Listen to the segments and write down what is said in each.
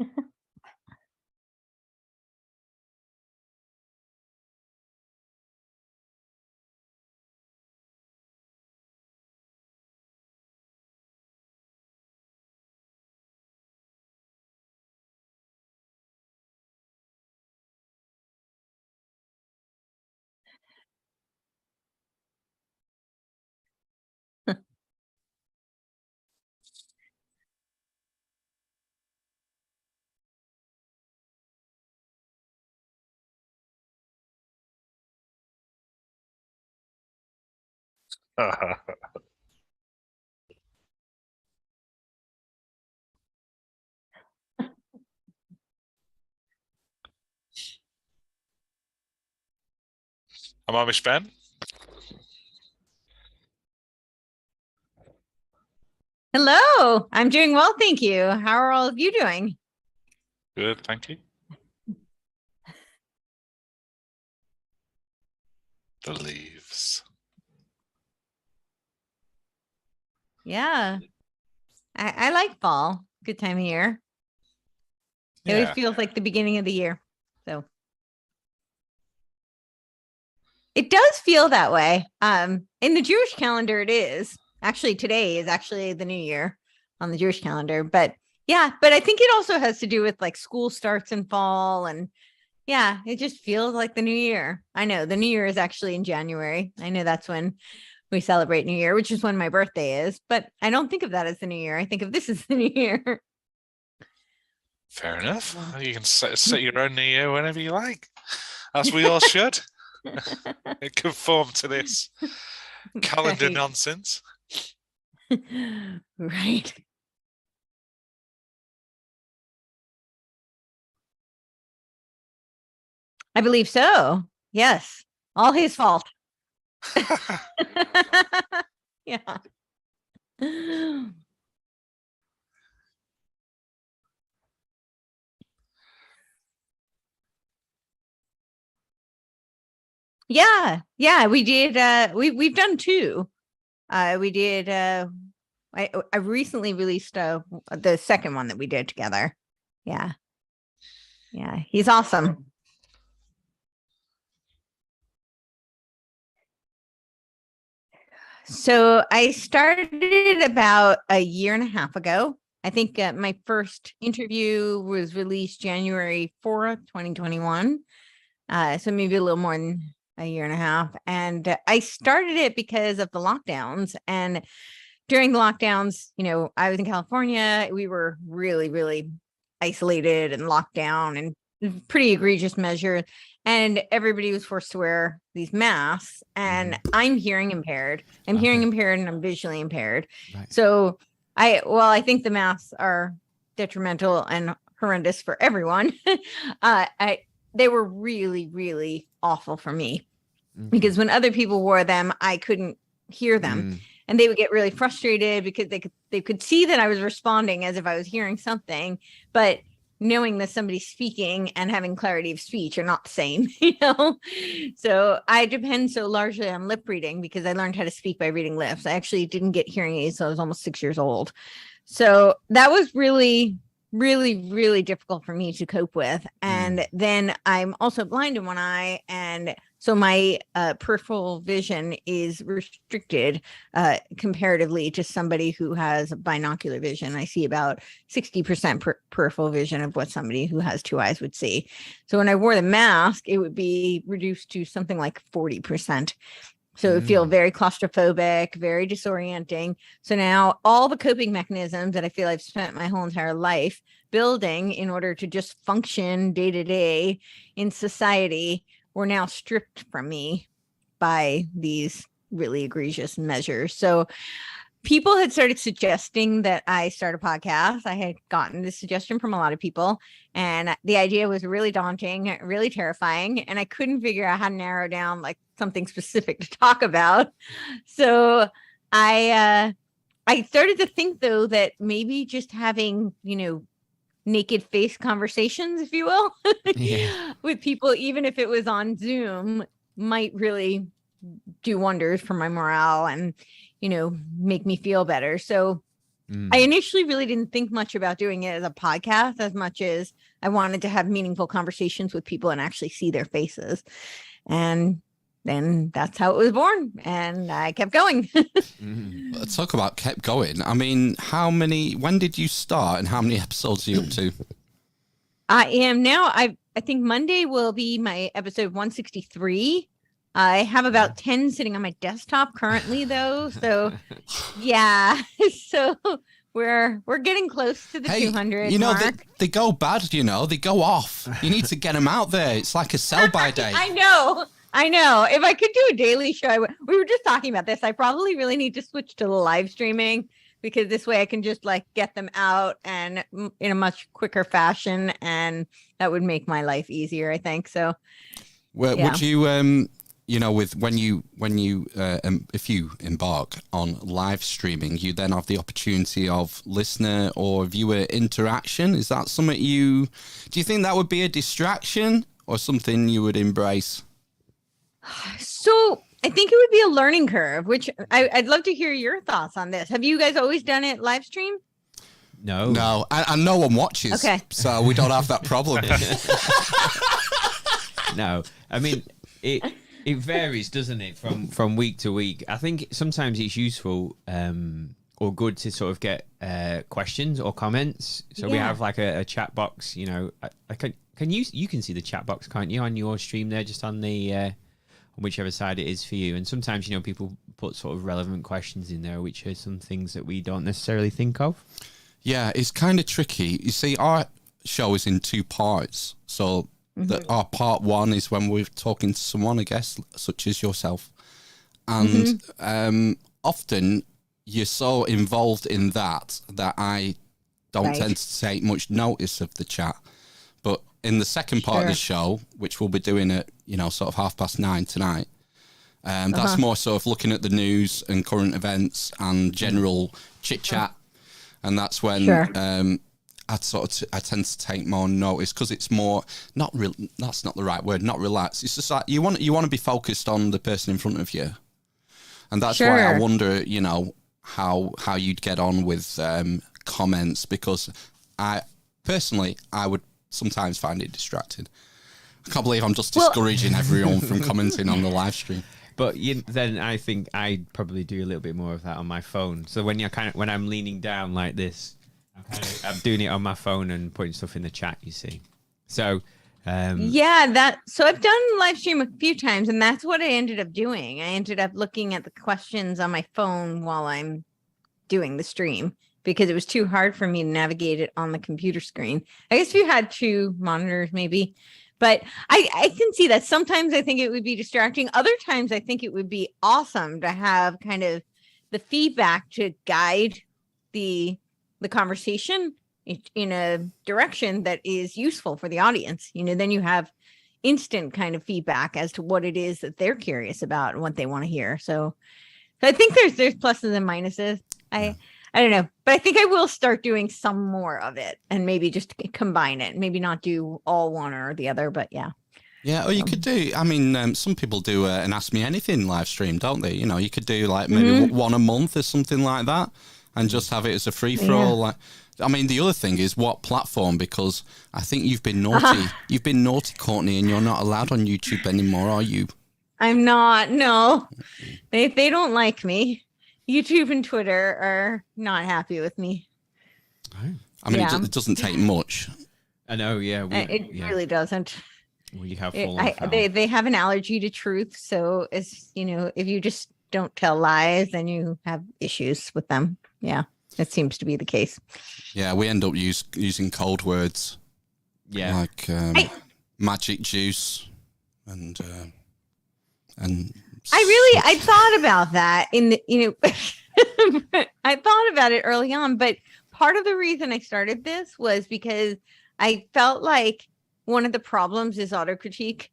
I'm Amish Ben. Hello, I'm doing well, thank you. How are all of you doing? Good, thank you. The leaves. Yeah, I like fall. Good time of year. It always Yeah. feels like the beginning of the year. So it does feel that way. In the Jewish calendar, it is. Actually, today is actually the new year on the Jewish calendar. But yeah, but I think it also has to do with like school starts in fall. And yeah, it just feels like the new year. I know the new year is actually in January. I know that's when we celebrate New Year, which is when my birthday is, but I don't think of that as the new year. I think of this as the new year. Fair enough. You can set your own New Year whenever you like, as we all should. Conform to this calendar Right. nonsense. Right. I believe so. Yes. All his fault. Yeah. Yeah. Yeah. We did we've done two. We did I recently released the second one that we did together. Yeah. Yeah. He's awesome. So I started about a year and a half ago. I think my first interview was released January 4th, 2021. So maybe a little more than a year and a half. And I started it because of the lockdowns. And during the lockdowns, I was in California. We were really, really isolated and locked down and pretty egregious measure. And everybody was forced to wear these masks. And I'm hearing impaired. I'm hearing impaired and I'm visually impaired. Right. So I think the masks are detrimental and horrendous for everyone. They were really, really awful for me because when other people wore them, I couldn't hear them. And they would get really frustrated because they could see that I was responding as if I was hearing something, but knowing that somebody's speaking and having clarity of speech are not the same, So I depend so largely on lip reading because I learned how to speak by reading lips. I actually didn't get hearing aids, so I was almost 6 years old. So that was really, really, really difficult for me to cope with. And then I'm also blind in one eye, and so my peripheral vision is restricted comparatively to somebody who has binocular vision. I see about 60% peripheral vision of what somebody who has two eyes would see. So when I wore the mask, it would be reduced to something like 40%. So it would feel very claustrophobic, very disorienting. So now all the coping mechanisms that I feel I've spent my whole entire life building in order to just function day to day in society were now stripped from me by these really egregious measures. So people had started suggesting that I start a podcast. I had gotten this suggestion from a lot of people, and the idea was really daunting, really terrifying, and I couldn't figure out how to narrow down like something specific to talk about. So I started to think though that maybe just having, naked face conversations, if you will, with people, even if it was on Zoom, might really do wonders for my morale and, make me feel better. So I initially really didn't think much about doing it as a podcast as much as I wanted to have meaningful conversations with people and actually see their faces. And then that's how it was born. And I kept going. Let's talk about kept going. I mean, when did you start and how many episodes are you up to? I am now. I think Monday will be my episode 163. I have about 10 sitting on my desktop currently, though. So, yeah. So we're getting close to the 200 mark. They go bad. They go off. You need to get them out there. It's like a sell-by date. I know. If I could do a daily show, we were just talking about this. I probably really need to switch to the live streaming because this way I can just get them out and in a much quicker fashion, and that would make my life easier, I think. So, well, yeah. Would you, if you embark on live streaming, you then have the opportunity of listener or viewer interaction. Is that something do you think that would be a distraction or something you would embrace? So I think it would be a learning curve, which I'd love to hear your thoughts on this. Have you guys always done it live stream? No, and no one watches. Okay, so we don't have that problem. No, I mean it varies, doesn't it, from week to week? I think sometimes it's useful or good to sort of get questions or comments. So we have a chat box. You can see the chat box, can't you, on your stream there, just on the whichever side it is for you. And sometimes, people put sort of relevant questions in there, which are some things that we don't necessarily think of. Yeah, it's kind of tricky. You see, our show is in 2 parts. So our part 1 is when we're talking to someone, I guess, such as yourself. And often you're so involved in that I don't tend to take much notice of the chat. But in the second part of the show, which we'll be doing at, sort of 9:30 tonight, that's more sort of looking at the news and current events and general chit chat. And that's when I tend to take more notice because it's more that's not the right word, not relaxed. It's just like you want to be focused on the person in front of you. And that's why I wonder, how you'd get on with comments, because I would sometimes find it distracting. I can't believe I'm just discouraging everyone from commenting on the live stream. But then I think I'd probably do a little bit more of that on my phone. So when when I'm leaning down like this, I'm doing it on my phone and putting stuff in the chat, you see. So so I've done live stream a few times, and that's what I ended up doing. I ended up looking at the questions on my phone while I'm doing the stream, because it was too hard for me to navigate it on the computer screen. I guess if you had 2 monitors, maybe. But I can see that sometimes I think it would be distracting. Other times I think it would be awesome to have kind of the feedback to guide the conversation in a direction that is useful for the audience. Then you have instant kind of feedback as to what it is that they're curious about and what they want to hear. So I think there's pluses and minuses. I don't know, but I think I will start doing some more of it and maybe just combine it. Maybe not do all one or the other, but yeah. Yeah, or you could do, some people do an Ask Me Anything live stream, don't they? You could do maybe one a month or something like that and just have it as a free-for-all. The other thing is what platform, because I think you've been naughty. You've been naughty, Courtenay, and you're not allowed on YouTube anymore, are you? I'm not, no. They don't like me. YouTube and Twitter are not happy with me. It doesn't take much. I know, yeah. It really doesn't. We have they have an allergy to truth, so if you just don't tell lies, then you have issues with them. Yeah, it seems to be the case. Yeah, we end up using code words. Yeah, like magic juice and. I thought about that I thought about it early on, but part of the reason I started this was because I felt like one of the problems is autocritique,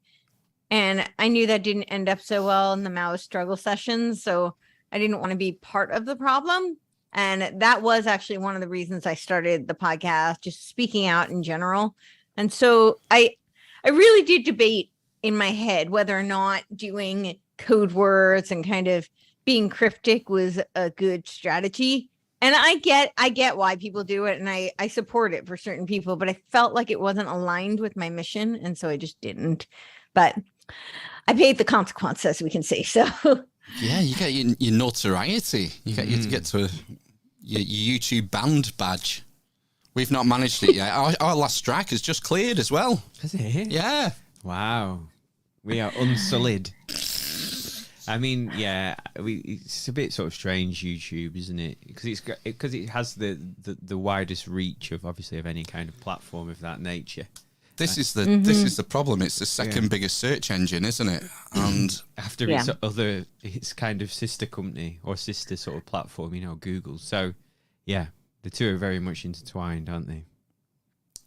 and I knew that didn't end up so well in the Maoist struggle sessions, so I didn't want to be part of the problem. And that was actually one of the reasons I started the podcast, just speaking out in general. And so I really did debate in my head whether or not doing code words and kind of being cryptic was a good strategy. And I get why people do it, and I support it for certain people, but I felt like it wasn't aligned with my mission, and so I just didn't. But I paid the consequence, as we can see. So yeah, you get your notoriety. You get to your YouTube band badge. We've not managed it yet. Our last strike has just cleared as well. Has it? Yeah. Wow. We are unsullied. I mean, yeah, it's a bit sort of strange, YouTube, isn't it? Because it has the widest reach of obviously of any kind of platform of that nature. This is the problem. It's the second biggest search engine, isn't it? And after its kind of sister company or sister sort of platform, Google. So yeah, the two are very much intertwined, aren't they?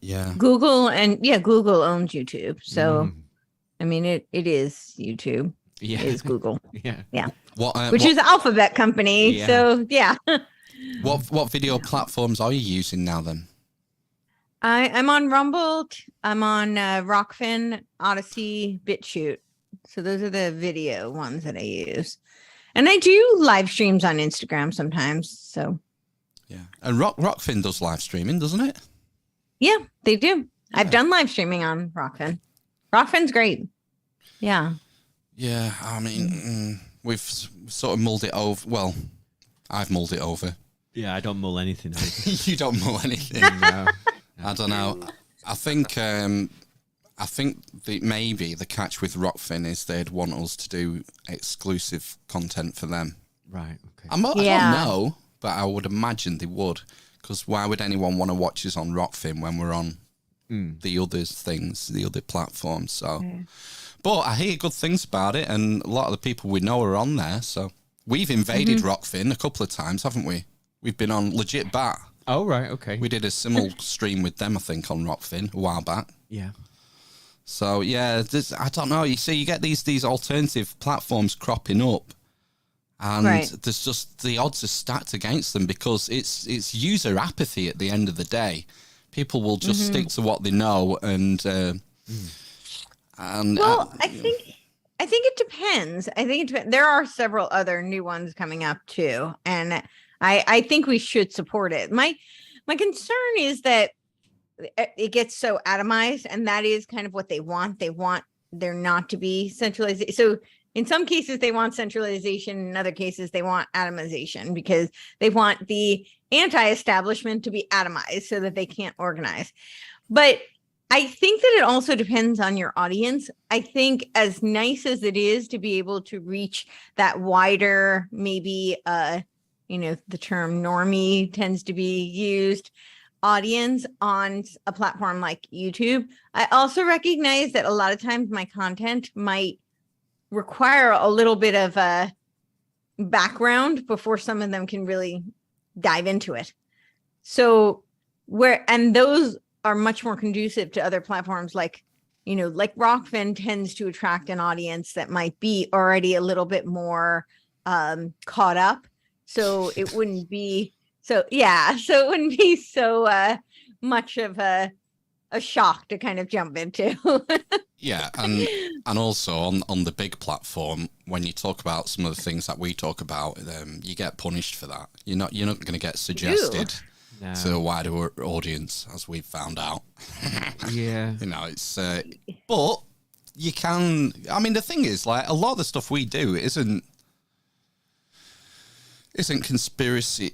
Yeah. Google owns YouTube. So I mean, it is YouTube. Yeah, is Google. Yeah. Which is Alphabet company. Yeah. So yeah. What video platforms are you using now then? I'm on Rumble. I'm on Rockfin, Odyssey, BitChute. So those are the video ones that I use, and I do live streams on Instagram sometimes. So yeah, and Rockfin does live streaming, doesn't it? Yeah, they do. Yeah. I've done live streaming on Rockfin. Rockfin's great. Yeah. Yeah, I mean, we've sort of mulled it over. Well, I've mulled it over. Yeah, I don't mull anything over. You don't mull anything. No. I don't know. I think maybe the catch with Rockfin is they'd want us to do exclusive content for them. Right. Okay. I don't know, but I would imagine they would. Because why would anyone want to watch us on Rockfin when we're on the other things, the other platforms? So. Yeah. But I hear good things about it, and a lot of the people we know are on there. So we've invaded Rockfin a couple of times, haven't we? We've been on Legit Bat. Oh, right, okay. We did a similar stream with them, I think, on Rockfin a while back. Yeah. So, yeah, I don't know. You see, you get these alternative platforms cropping up, and there's just the odds are stacked against them because it's user apathy at the end of the day. People will just stick to what they know, and I think it depends. There are several other new ones coming up too, and I think we should support it. My concern is that it gets so atomized, and that is kind of what they want. They want there not to be centralization. So in some cases they want centralization, in other cases they want atomization because they want the anti-establishment to be atomized so that they can't organize. But I think that it also depends on your audience. I think as nice as it is to be able to reach that wider, maybe, the term normie tends to be used, audience on a platform like YouTube, I also recognize that a lot of times my content might require a little bit of a background before some of them can really dive into it. So those are much more conducive to other platforms like Rockfin tends to attract an audience that might be already a little bit more caught up. So it wouldn't be so much of a shock to kind of jump into. Yeah, and also on the big platform, when you talk about some of the things that we talk about, you get punished for that. You're not going to get suggested. No. To a wider audience, as we've found out. Yeah. It's... but you can... I mean, the thing is, like, a lot of the stuff we do isn't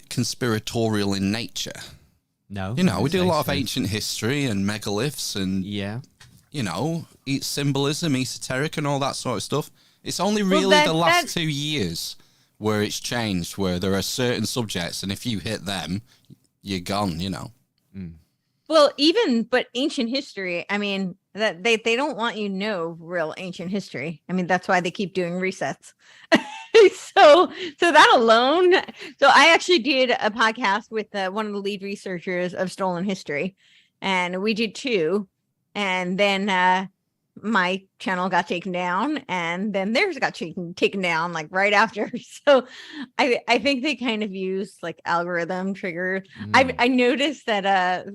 conspiratorial in nature. No. We do a lot of ancient history and megaliths and... Yeah. It's symbolism, esoteric and all that sort of stuff. It's only really the last 2 years where it's changed, where there are certain subjects, and if you hit them... you're gone, Well, but ancient history, I mean, that they don't want you to know real ancient history. I mean, that's why they keep doing resets. So that alone. So I actually did a podcast with one of the lead researchers of Stolen History, and we did 2. And then my channel got taken down, and then theirs got taken down like right after. So I think they kind of use like algorithm trigger. I noticed that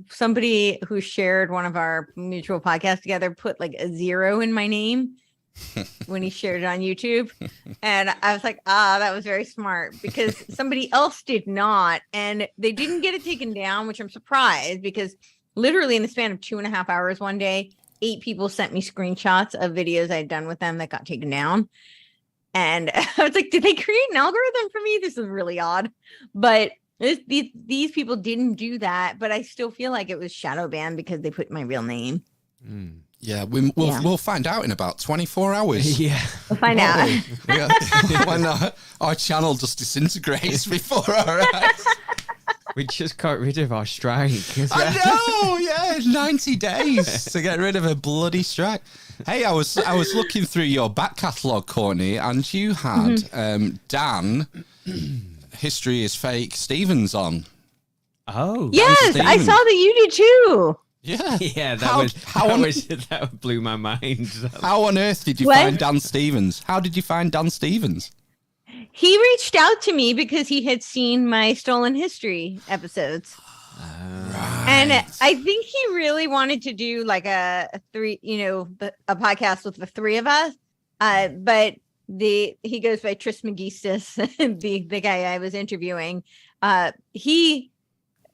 somebody who shared one of our mutual podcasts together put like a 0 in my name. when he shared it on YouTube. And I was like, that was very smart because somebody else did not. And they didn't get it taken down, which I'm surprised because literally in the span of 2.5 hours one day, 8 people sent me screenshots of videos I'd done with them that got taken down. And I was like, did they create an algorithm for me? This is really odd. But these people didn't do that. But I still feel like it was shadow banned because they put my real name. Yeah, we'll find out in about 24 hours. Yeah. We'll find out. When our channel just disintegrates before our eyes. We just got rid of our strike. I know, yeah, 90 days to get rid of a bloody strike. Hey, I was looking through your back catalogue, Courtney, and you had Dan, History is Fake, Stevens on. Oh. Yes, I saw that you did too. Yeah. Yeah, that blew my mind. How on earth did you find Dan Stevens? How did you find Dan Stevens? He reached out to me because he had seen my Stolen History episodes. Right. And I think he really wanted to do like a podcast with the 3 of us. But he goes by Tris Megistus, the guy I was interviewing. I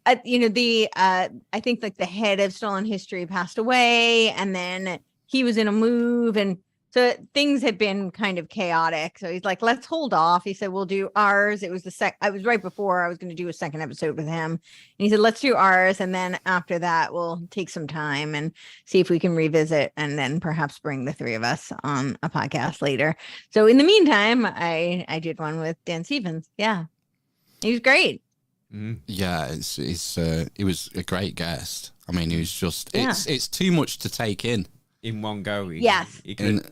think like the head of Stolen History passed away, and then he was in a move, and so things had been kind of chaotic. So he's like, let's hold off. He said, we'll do ours. It was I was right before I was going to do a second episode with him. And he said, let's do ours. And then after that, we'll take some time and see if we can revisit and then perhaps bring the 3 of us on a podcast later. So in the meantime, I did one with Dan Stevens. Yeah. He was great. Yeah, he was a great guest. I mean, he was just, it's too much to take in one go. Yes. He should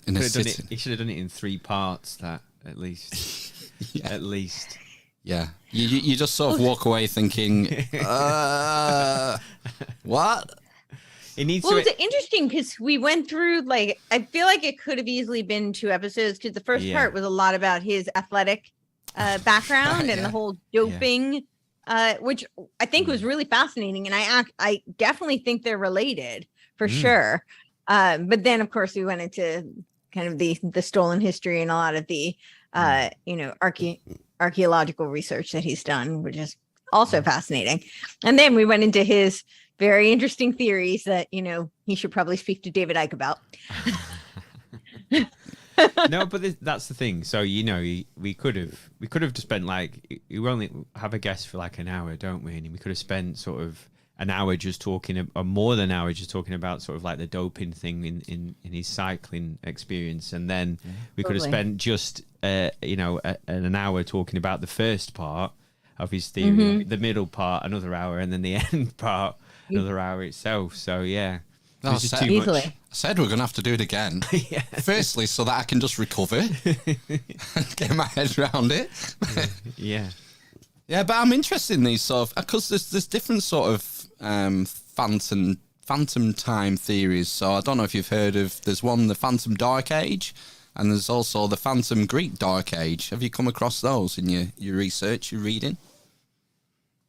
have done it in 3 parts, that at least. At least. Yeah. You just sort of walk away thinking, what? It's interesting because we went through, like, I feel like it could have easily been 2 episodes because the first part was a lot about his athletic background and the whole doping, which I think was really fascinating. And I definitely think they're related for sure. But then, of course, we went into kind of the stolen history and a lot of the, archaeological research that he's done, which is also fascinating. And then we went into his very interesting theories that, he should probably speak to David Icke about. No, but that's the thing. So, we could have just spent we only have a guest for like an hour, don't we? And we could have spent sort of an hour just talking, or more than an hour just talking about sort of like the doping thing in his cycling experience, and then we could have spent just an hour talking about the first part of his theory, the middle part another hour, and then the end part another hour itself. So yeah, just too much. I said we're gonna have to do it again. Firstly, so that I can just recover and get my head around it. Yeah, but I'm interested in these sort of, because there's different sort of phantom time theories. So I don't know if you've heard of, there's one, the Phantom Dark Age, and there's also the Phantom Greek Dark Age. Have you come across those in your research, your reading?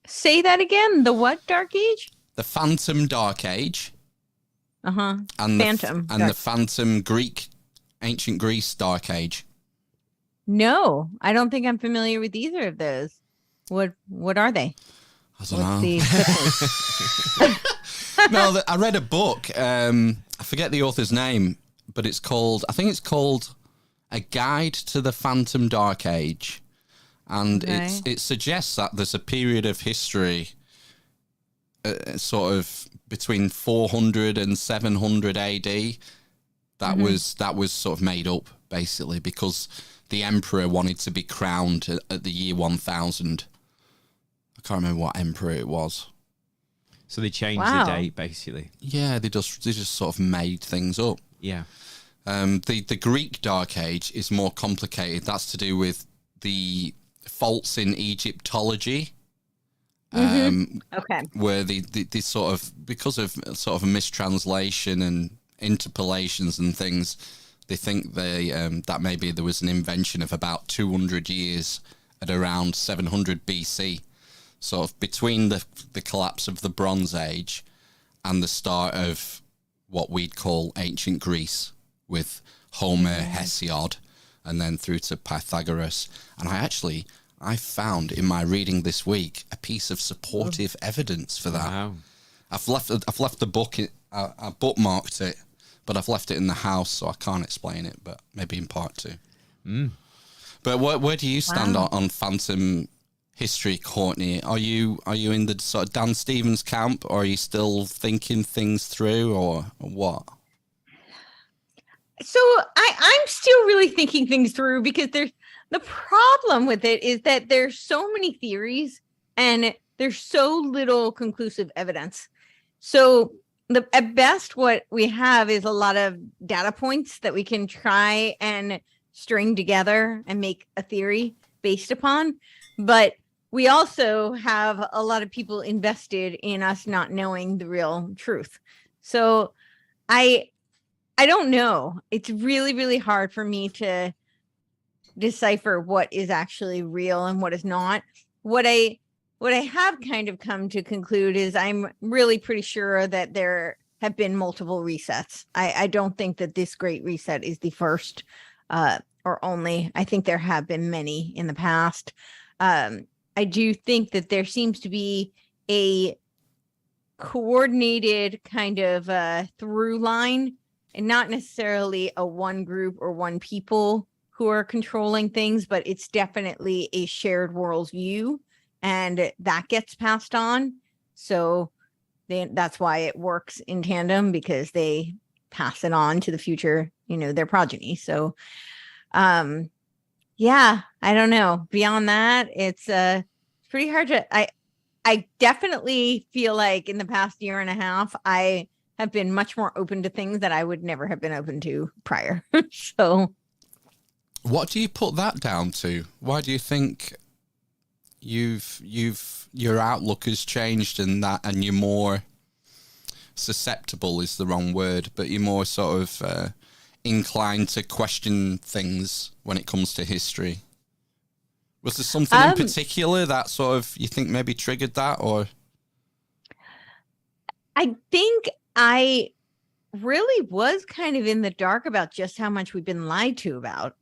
Say that again. The what Dark Age? The Phantom Dark Age. And the Phantom Greek, Ancient Greece Dark Age. No, I don't think I'm familiar with either of those. What are they? I don't know. No, I read a book. I forget the author's name, but it's called A Guide to the Phantom Dark Age. And it suggests that there's a period of history sort of between 400 and 700 AD that was sort of made up, basically, because the emperor wanted to be crowned at the year 1000. I can't remember what emperor it was. So they changed the date, basically. Yeah, they just sort of made things up. Yeah. The Greek Dark Age is more complicated. That's to do with the faults in Egyptology. Where they sort of, because of sort of a mistranslation and interpolations and things, they think that maybe there was an invention of about 200 years at around 700 BC. Sort of between the collapse of the Bronze Age and the start of what we'd call ancient Greece, with Homer, Hesiod, and then through to Pythagoras. And I found in my reading this week a piece of supportive evidence for that. Wow. I've left the book. I bookmarked it, but I've left it in the house, so I can't explain it. But maybe in part 2. But where do you stand on phantom history, Courtney? Are you in the sort of Dan Stevens camp, or are you still thinking things through, or what? So I'm still really thinking things through, because the problem with it is that there's so many theories and there's so little conclusive evidence. So at best, what we have is a lot of data points that we can try and string together and make a theory based upon. But we also have a lot of people invested in us not knowing the real truth. So I don't know. It's really, really hard for me to decipher what is actually real and what is not. What I have kind of come to conclude is I'm really pretty sure that there have been multiple resets. I don't think that this great reset is the first or only. I think there have been many in the past. I do think that there seems to be a coordinated kind of through line, and not necessarily a one group or one people who are controlling things, but it's definitely a shared worldview, and that gets passed on. So that's why it works in tandem, because they pass it on to the future, their progeny. So, yeah, I don't know. Beyond that, it's pretty hard to. I definitely feel like in the past year and a half, I have been much more open to things that I would never have been open to prior. So, what do you put that down to? Why do you think your outlook has changed and you're more susceptible is the wrong word, but you're more sort of inclined to question things when it comes to history? Was there something in particular that sort of you think maybe triggered that, or? I think I really was kind of in the dark about just how much we've been lied to about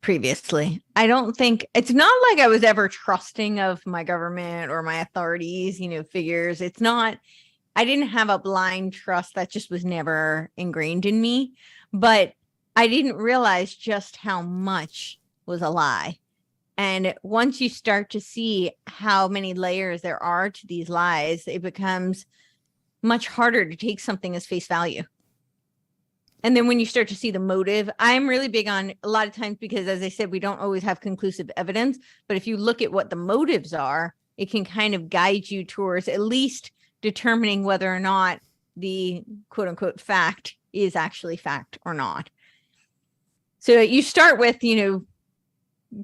previously. I don't think it's not like I was ever trusting of my government or my authorities, figures. It's not, I didn't have a blind trust that just was never ingrained in me, but I didn't realize just how much was a lie. And once you start to see how many layers there are to these lies, it becomes much harder to take something as face value. And then when you start to see the motive, I'm really big on a lot of times, because as I said, we don't always have conclusive evidence. But if you look at what the motives are, it can kind of guide you towards at least determining whether or not the quote unquote fact is actually fact or not. So you start with,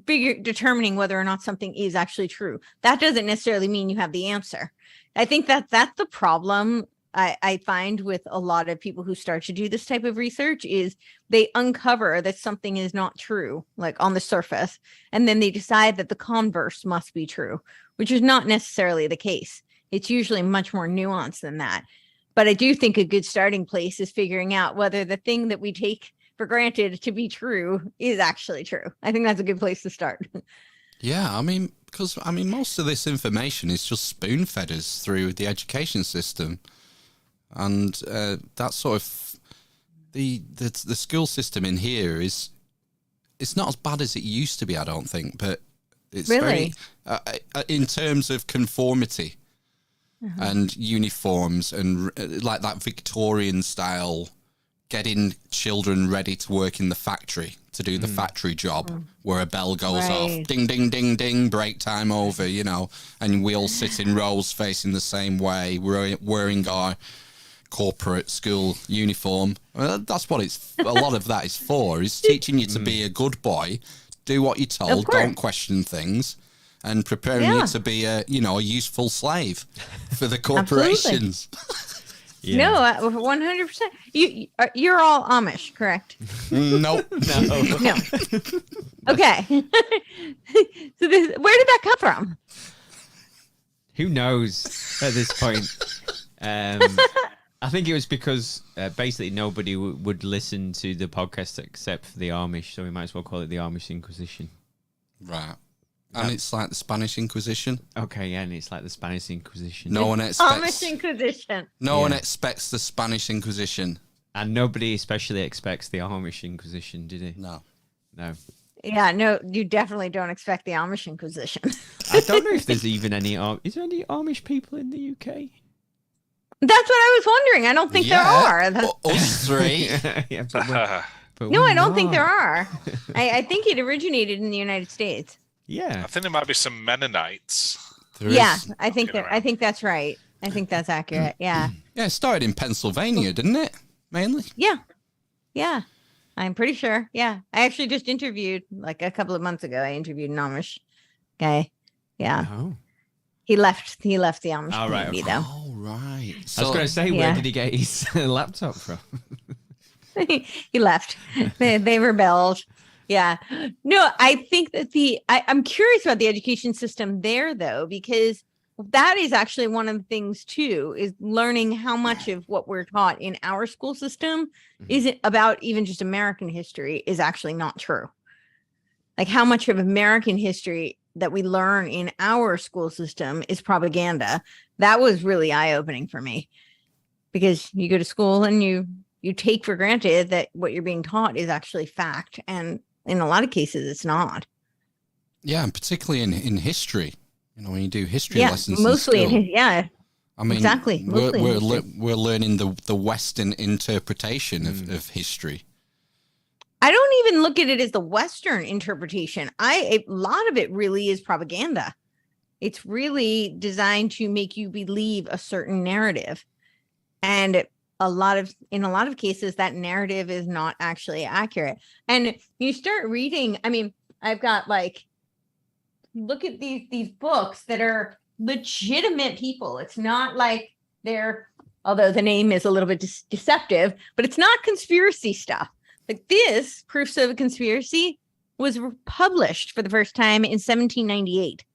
determining whether or not something is actually true. That doesn't necessarily mean you have the answer. I think that's the problem I find with a lot of people who start to do this type of research, is they uncover that something is not true, like on the surface, and then they decide that the converse must be true, which is not necessarily the case. It's usually much more nuanced than that. But I do think a good starting place is figuring out whether the thing that we take for granted to be true is actually true. I think that's a good place to start. Yeah, because most of this information is just spoon-fed us through the education system. And that sort of the school system in here it's not as bad as it used to be, I don't think, but it's really very in terms of conformity and uniforms and like that Victorian style, getting children ready to work in the factory to do the factory job, where a bell goes off, ding, ding, ding, ding, break time over, and we all sit in rows facing the same way, wearing our corporate school uniform. Well, that's what a lot of that is for, is teaching you to be a good boy, do what you're told, don't question things, and preparing you to be a useful slave for the corporations. No, 100%. You're all Amish, correct? Nope. No. Okay. So where did that come from? Who knows at this point? I think it was because basically nobody would listen to the podcast except for the Amish, so we might as well call it the Amish Inquisition. Right. And it's like the Spanish Inquisition. Okay, yeah, and it's like the Spanish Inquisition. No one expects Amish Inquisition. No one expects the Spanish Inquisition. And nobody especially expects the Amish Inquisition, did he? No. Yeah, no, you definitely don't expect the Amish Inquisition. I don't know if there's even any. Is there any Amish people in the UK? That's what I was wondering. I don't think there are. Us three. Yeah, but No, I don't think there are. I think it originated in the United States. Yeah, I think there might be some Mennonites. I think that's right. I think that's accurate. Yeah. Yeah, it started in Pennsylvania, didn't it? Mainly. Yeah. I'm pretty sure. Yeah. I actually just interviewed like a couple of months ago. I interviewed an Amish guy. Yeah. Oh. He left the Amish community, though. Oh, right. I was going to say, where did he get his laptop from? He left. They rebelled. Yeah. No, I think that I'm curious about the education system there, though, because that is actually one of the things, too, is learning how much of what we're taught in our school system isn't about even just American history is actually not true. Like how much of American history that we learn in our school system is propaganda. That was really eye-opening for me, because you go to school and you take for granted that what you're being taught is actually fact. And in a lot of cases, it's not. Yeah, and particularly in history. You know, when you do history lessons, mostly in school, I mean, exactly. We're learning the Western interpretation of history. I don't even look at it as the Western interpretation. A lot of it really is propaganda. It's really designed to make you believe a certain narrative, and in a lot of cases, that narrative is not actually accurate. And you start reading. I mean, I've got look at these books that are legitimate people. It's not like although the name is a little bit deceptive, but it's not conspiracy stuff. Like this, Proofs of a Conspiracy, was published for the first time in 1798.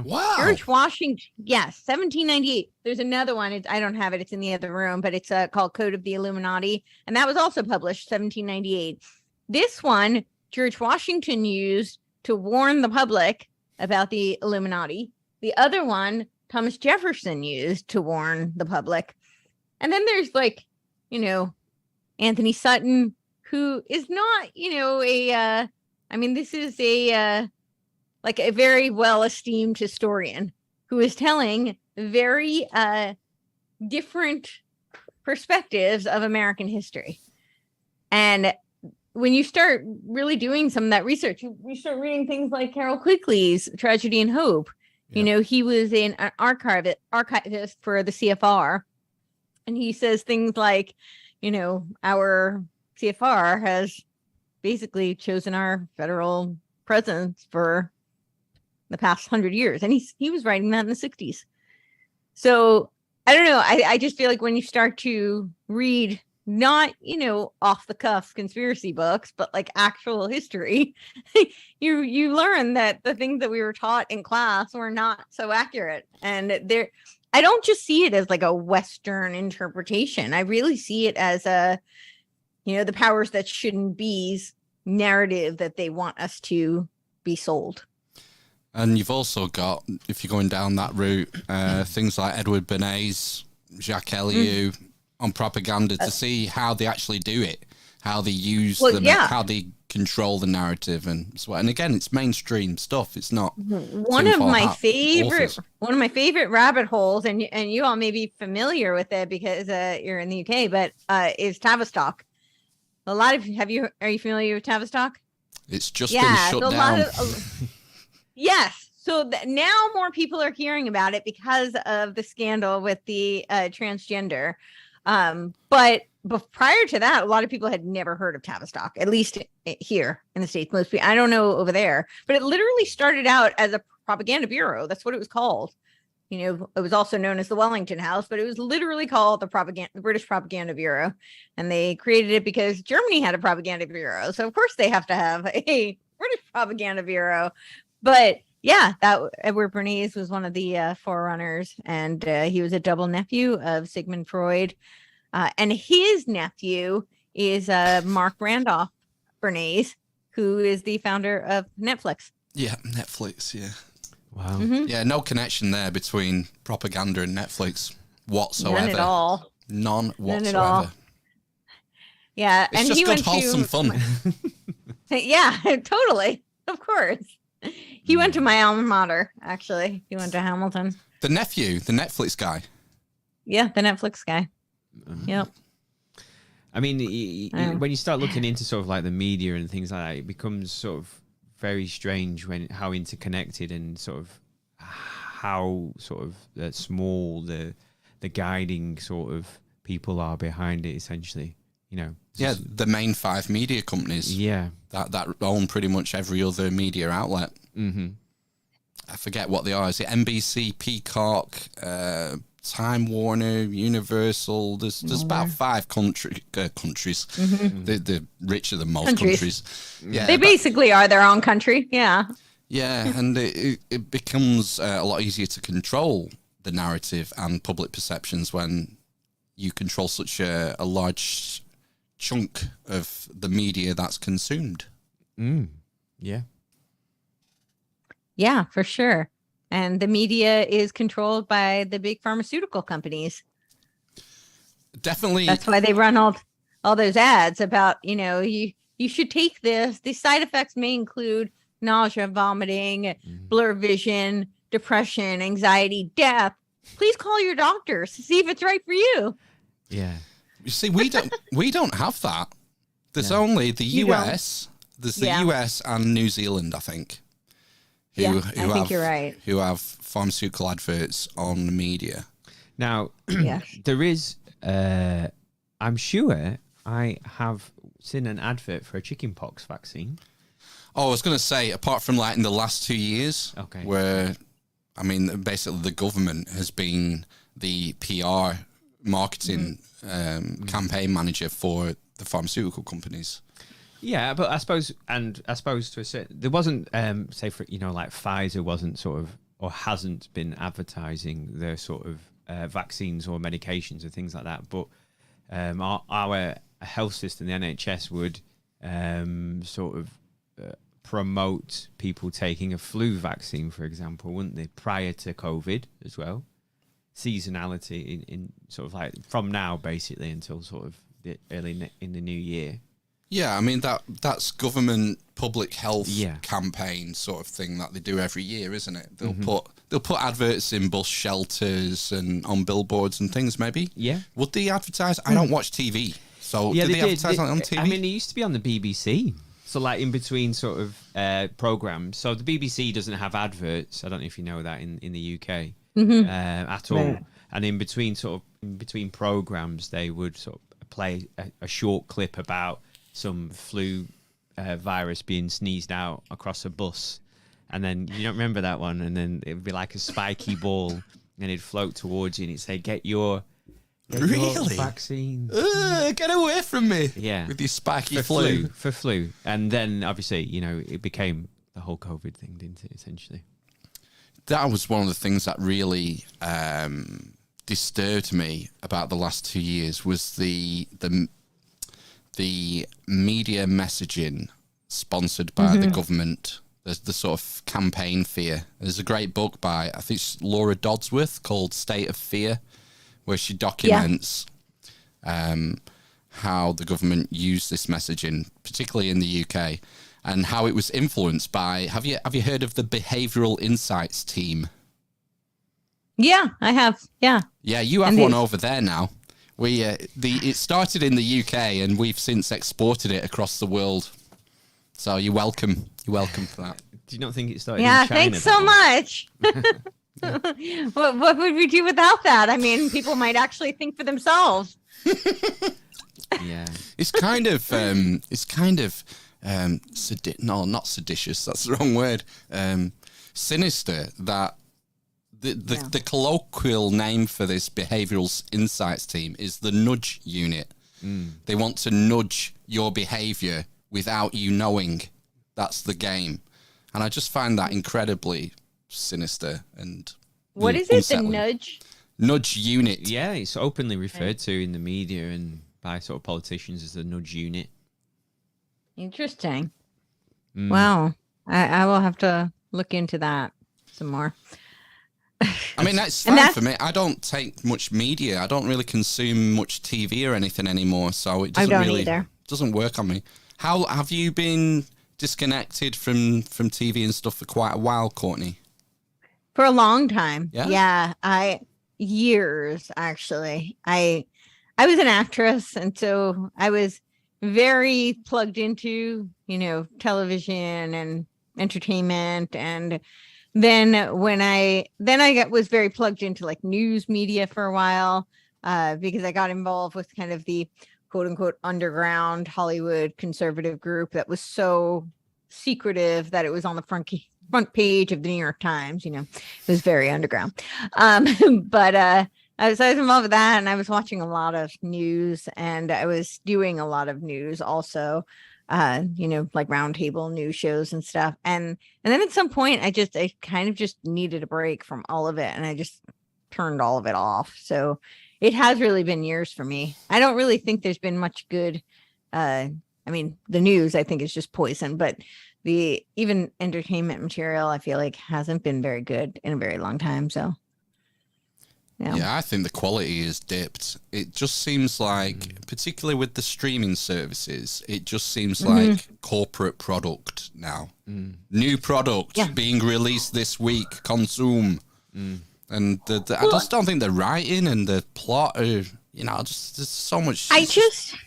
Wow. George Washington, yes, 1798. There's another one. I don't have it. It's in the other room, but it's called Code of the Illuminati. And that was also published 1798. This one, George Washington used to warn the public about the Illuminati. The other one, Thomas Jefferson used to warn the public. And then there's Anthony Sutton, who is not, this is a very well-esteemed historian who is telling very different perspectives of American history. And when you start really doing some of that research, you start reading things like Carroll Quigley's Tragedy and Hope. Yeah. He was an archivist for the CFR. And he says things like, our CFR has basically chosen our federal presidents for the past 100 years. And he was writing that in the 60s. So I don't know. I just feel like when you start to read not, off the cuff conspiracy books, but like actual history, you learn that the things that we were taught in class were not so accurate. And I don't just see it as like a Western interpretation. I really see it as the powers that shouldn't be's narrative that they want us to be sold. And you've also got, if you're going down that route, things like Edward Bernays, Jacques Ellul on propaganda to see how they actually do it, how they use them, how they control the narrative, and so. And again, it's mainstream stuff. It's not one of my favorite rabbit holes, and you all may be familiar with it because you're in the UK, but is Tavistock. Are you familiar with Tavistock? It's just been shut down. Yes. So now more people are hearing about it because of the scandal with the transgender. But prior to that, a lot of people had never heard of Tavistock, at least here in the States. Most people, I don't know over there, but it literally started out as a propaganda bureau. That's what it was called. It was also known as the Wellington House, but it was literally called the British Propaganda Bureau. And they created it because Germany had a propaganda bureau. So of course they have to have a British Propaganda Bureau. But Yeah, that Edward Bernays was one of the forerunners, and he was a double nephew of Sigmund Freud. And his nephew is Mark Randolph Bernays, who is the founder of Netflix. Yeah, Netflix, yeah. Wow. Mm-hmm. Yeah, no connection there between propaganda and Netflix whatsoever. None at all. None whatsoever. None at all. Yeah, It's and just he good, went wholesome to fun. Yeah, totally. Of course. He went to my alma mater, actually. He went to Hamilton. The nephew, the Netflix guy. Yeah, the Netflix guy. Yep. I mean, when you start looking into sort of like the media and things like that, it becomes sort of very strange how interconnected and sort of how sort of small the guiding sort of people are behind it, essentially. You know. Yeah, the main 5 media companies. Yeah. That own pretty much every other media outlet. Mm-hmm. I forget what they are. Is it NBC, Peacock, Time Warner, Universal? There's about 5 countries. Mm-hmm. They're richer than most countries. Yeah, they basically are their own country. Yeah. Yeah, and it becomes a lot easier to control the narrative and public perceptions when you control such a large chunk of the media that's consumed. Yeah. Yeah, for sure. And the media is controlled by the big pharmaceutical companies. Definitely. That's why they run all those ads about, you should take this. The side effects may include nausea, vomiting, blurred vision, depression, anxiety, death. Please call your doctors to see if it's right for you. Yeah. You see, we don't have that. There's only the US. There's the US and New Zealand, I think. I think you're right. Who have pharmaceutical adverts on the media. Now, Yes. there is, I'm sure I have seen an advert for a chickenpox vaccine. Oh, I was going to say, apart from like in the last 2 years, where, I mean, basically the government has been the PR marketing campaign manager for the pharmaceutical companies. Yeah, but I suppose to a certain, there wasn't, say for, like Pfizer wasn't sort of, or hasn't been advertising their sort of vaccines or medications or things like that. But our health system, the NHS, would sort of promote people taking a flu vaccine, for example, wouldn't they, prior to COVID as well? Seasonality in sort of like from now basically until sort of the early in the new year. Yeah, I mean that's government public health campaign sort of thing that they do every year, isn't it? They'll put adverts in bus shelters and on billboards and things. Maybe. Yeah. Would they advertise? I don't watch TV, so did they advertise on TV? I mean, it used to be on the BBC. So like in between sort of programs. So the BBC doesn't have adverts. I don't know if you know that in the UK at all. Right. And in between programs, they would sort of play a short clip about some flu virus being sneezed out across a bus. And then you don't remember that one. And then it would be like a spiky ball and it'd float towards you and it'd say, get your vaccine. Get away from me. Yeah. With your spiky For flu. And then obviously, it became the whole COVID thing, didn't it, essentially? That was one of the things that really disturbed me about the last 2 years was the media messaging sponsored by the government. There's the sort of campaign fear. There's a great book by, I think it's Laura Dodsworth, called State of Fear, where she documents how the government used this messaging, particularly in the UK, and how it was influenced by, have you heard of the Behavioural Insights team? Yeah, I have. Yeah. Yeah, you have one over there now. It started in the UK and we've since exported it across the world. So you're welcome. You're welcome for that. Do you not think it started in China? Thanks so much. What would we do without that? I mean, people might actually think for themselves. Yeah. It's kind of not seditious, that's the wrong word. Sinister that the colloquial name for this behavioural insights team is the nudge unit. They want to nudge your behaviour without you knowing. That's the game. And I just find that incredibly sinister and What is it? unsettling. The Nudge unit. Yeah, it's openly referred to in the media and by sort of politicians as the nudge unit. Interesting. Wow. I will have to look into that some more. I mean, that's fine for me. I don't take much media. I don't really consume much TV or anything anymore, so it doesn't work on me. How have you been disconnected from TV and stuff for quite a while, Courtney? For a long time. Yeah. Years actually. I was an actress, and so I was very plugged into, television and entertainment. And then when I was very plugged into like news media for a while, because I got involved with kind of the quote unquote underground Hollywood conservative group that was so secretive that it was on the front page of the New York Times. It was very underground. But I was involved with that, and I was watching a lot of news, and I was doing a lot of news also, like roundtable news shows and stuff. And then at some point I kind of just needed a break from all of it, and I just turned all of it off. So it has really been years for me. I don't really think there's been much good. The news I think is just poison, but the even entertainment material I feel like hasn't been very good in a very long time. So yeah, I think the quality is dipped. It just seems like, particularly with the streaming services, it just seems like corporate product now. New product being released this week, consume. And I just don't think the writing and the plot are, just there's so much.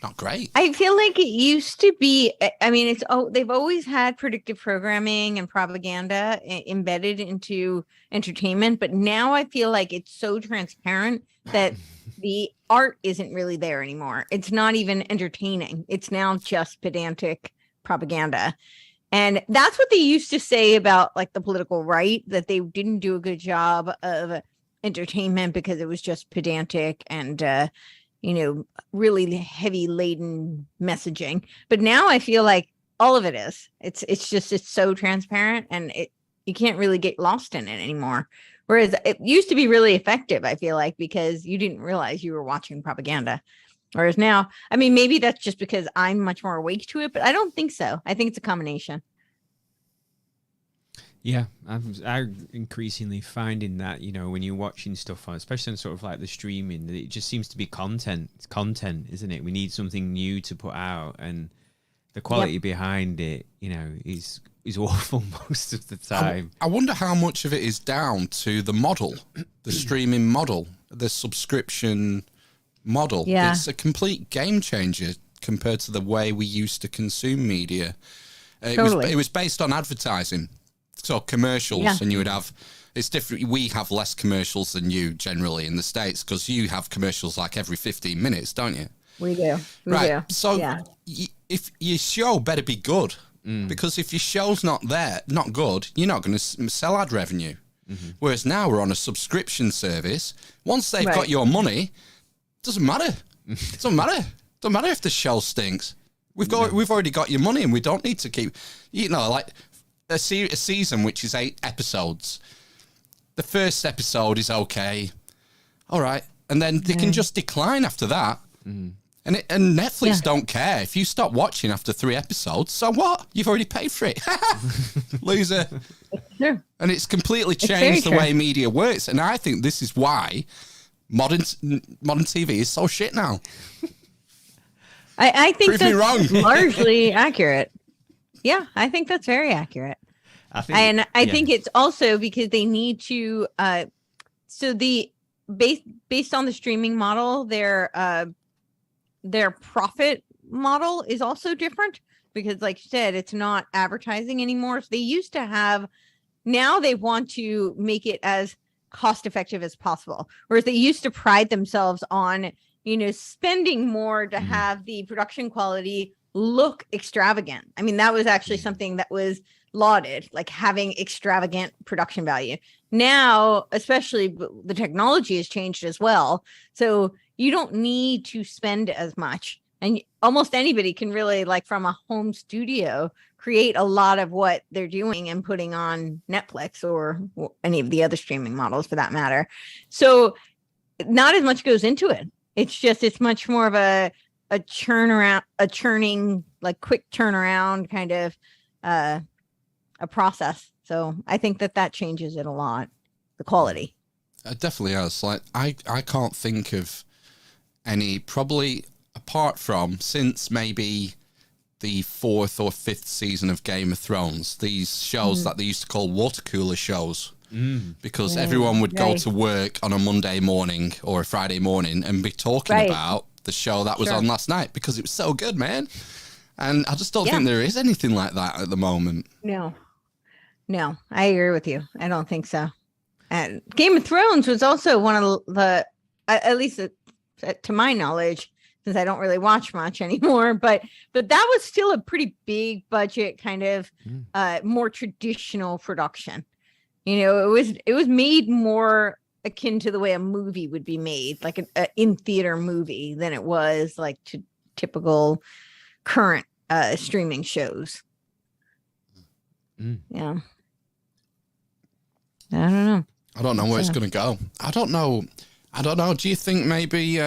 Not great. I feel like it used to be. I mean, they've always had predictive programming and propaganda embedded into entertainment, but now I feel like it's so transparent that the art isn't really there anymore. It's not even entertaining. It's now just pedantic propaganda. And that's what they used to say about like the political right, that they didn't do a good job of entertainment because it was just pedantic and, really heavy laden messaging. But now I feel like all of it is. It's so transparent, and you can't really get lost in it anymore. Whereas it used to be really effective, I feel like, because you didn't realize you were watching propaganda. Whereas now, maybe that's just because I'm much more awake to it, but I don't think so. I think it's a combination. Yeah, I'm increasingly finding that, when you're watching stuff on, especially on sort of like the streaming, it just seems to be content. It's content, isn't it? We need something new to put out, and the quality behind it, is awful most of the time. I wonder how much of it is down to the model, the streaming model, the subscription model. Yeah. It's a complete game changer compared to the way we used to consume media. It was based on advertising, so commercials, and you would have, it's different. We have less commercials than you generally in the States, because you have commercials like every 15 minutes, don't you? We do. So if your show better be good, because if your show's not good, you're not going to sell ad revenue. Whereas now we're on a subscription service. Once they've got your money, doesn't matter. Doesn't matter if the show stinks. We've already got your money, and we don't need to keep, like a season which is 8 episodes. The first episode is okay, all right, and then they can just decline after that. And Netflix don't care if you stop watching after 3 episodes. So what? You've already paid for it, loser. Sure. And it's completely changed the way media works. And I think this is why modern TV is so shit now. I think Prove me wrong. that's largely accurate. Yeah, I think that's very accurate. I think it's also because they need to. So the based on the streaming model, their profit model is also different, because, like you said, it's not advertising anymore. So they used to have. Now they want to make it as cost effective as possible, whereas they used to pride themselves on spending more to have the production quality look extravagant. That was actually something that was lauded, like having extravagant production value. Now, especially, the technology has changed as well. So you don't need to spend as much And almost anybody can really, like from a home studio, create a lot of what they're doing and putting on Netflix or any of the other streaming models for that matter. So not as much goes into it. It's much more of a churning, like quick turnaround kind of a process. So I think that changes it a lot, the quality. It definitely has. Like I can't think of any, probably apart from since maybe the 4th or 5th season of Game of Thrones, these shows that they used to call water cooler shows. Because everyone would go to work on a Monday morning or a Friday morning and be talking about the show that was on last night because it was so good, man. And I just don't think there is anything like that at the moment. No, I agree with you. I don't think so. And Game of Thrones was also one of the, at least to my knowledge, since I don't really watch much anymore, but that was still a pretty big budget kind of more traditional production. You know, it was made more akin to the way a movie would be made, like an in theater movie, than it was like to typical current streaming shows. Yeah. I don't know where it's going to go. I don't know. Do you think maybe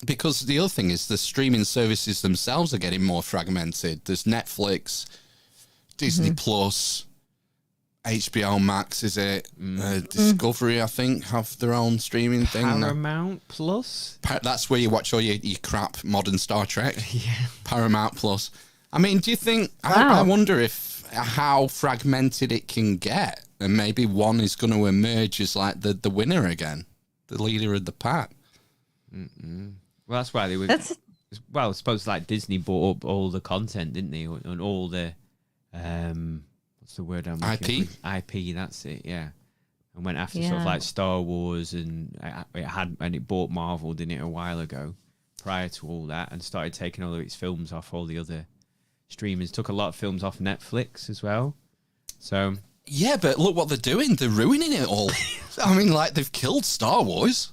because the other thing is the streaming services themselves are getting more fragmented? There's Netflix, Disney Plus, HBO Max, is it? Discovery, I think, have their own streaming thing. Paramount Plus? That's where you watch all your crap modern Star Trek. Yeah. Paramount Plus. I mean, do you think... I wonder how fragmented it can get, and maybe one is going to emerge as like the winner again, the leader of the pack. Well, that's why they were... Well, I suppose like Disney bought up all the content, didn't they? And all the... what's the word I'm looking for? IP, that's it, yeah. And went after sort of like Star Wars, and it bought Marvel, didn't it, a while ago, prior to all that, and started taking all of its films off all the other streamers. Took a lot of films off Netflix as well. So yeah, but look what they're doing. They're ruining it all. I mean, like, they've killed Star Wars.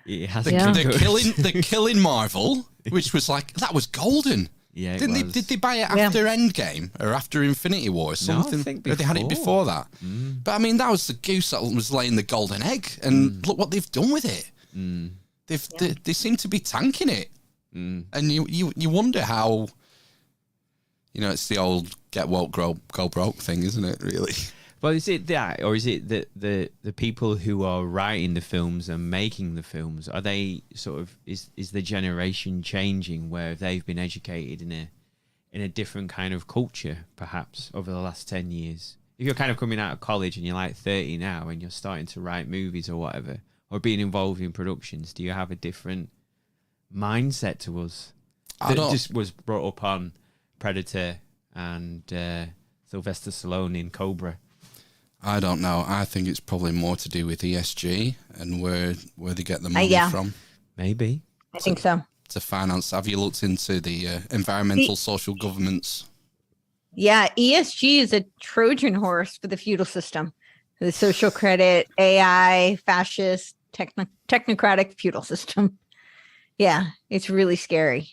It has. They're killing Marvel, which was like, that was golden. Yeah, did they buy it after Endgame or after Infinity War or something? No, I think before. Or they had it before that. But I mean, that was the goose that was laying the golden egg, and look what they've done with it. They seem to be tanking it, and you wonder how. You know, it's the old get woke, go broke thing, isn't it? Really. Well, is it that, or is it that the people who are writing the films and making the films, are they sort of, is the generation changing where they've been educated in a different kind of culture, perhaps, over the last 10 years? If you're kind of coming out of college and you're like 30 now and you're starting to write movies or whatever, or being involved in productions, do you have a different mindset to us? That just was brought up on Predator and Sylvester Stallone in Cobra. I don't know. I think it's probably more to do with ESG and where they get the money from. Maybe. I think so. To finance. Have you looked into the environmental social governments? Yeah, ESG is a Trojan horse for the feudal system. The social credit, AI, fascist, technocratic feudal system. Yeah, it's really scary.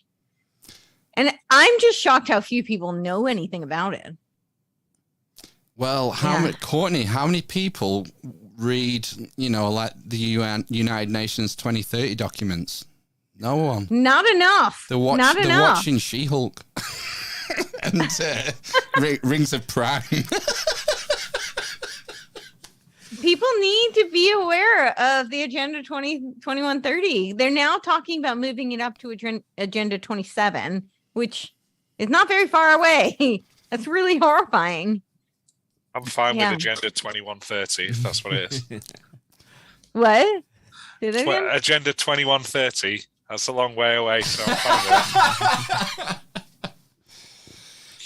And I'm just shocked how few people know anything about it. Well, Courtney, how many people read, like the United Nations 2030 documents? No one. Not enough. They're watching She-Hulk and Rings of Prime. People need to be aware of the Agenda 2130. They're now talking about moving it up to Agenda 27, which is not very far away. That's really horrifying. I'm fine with Agenda 2130, if that's what it is. What? Agenda 2130. That's a long way away, so I'm fine with it.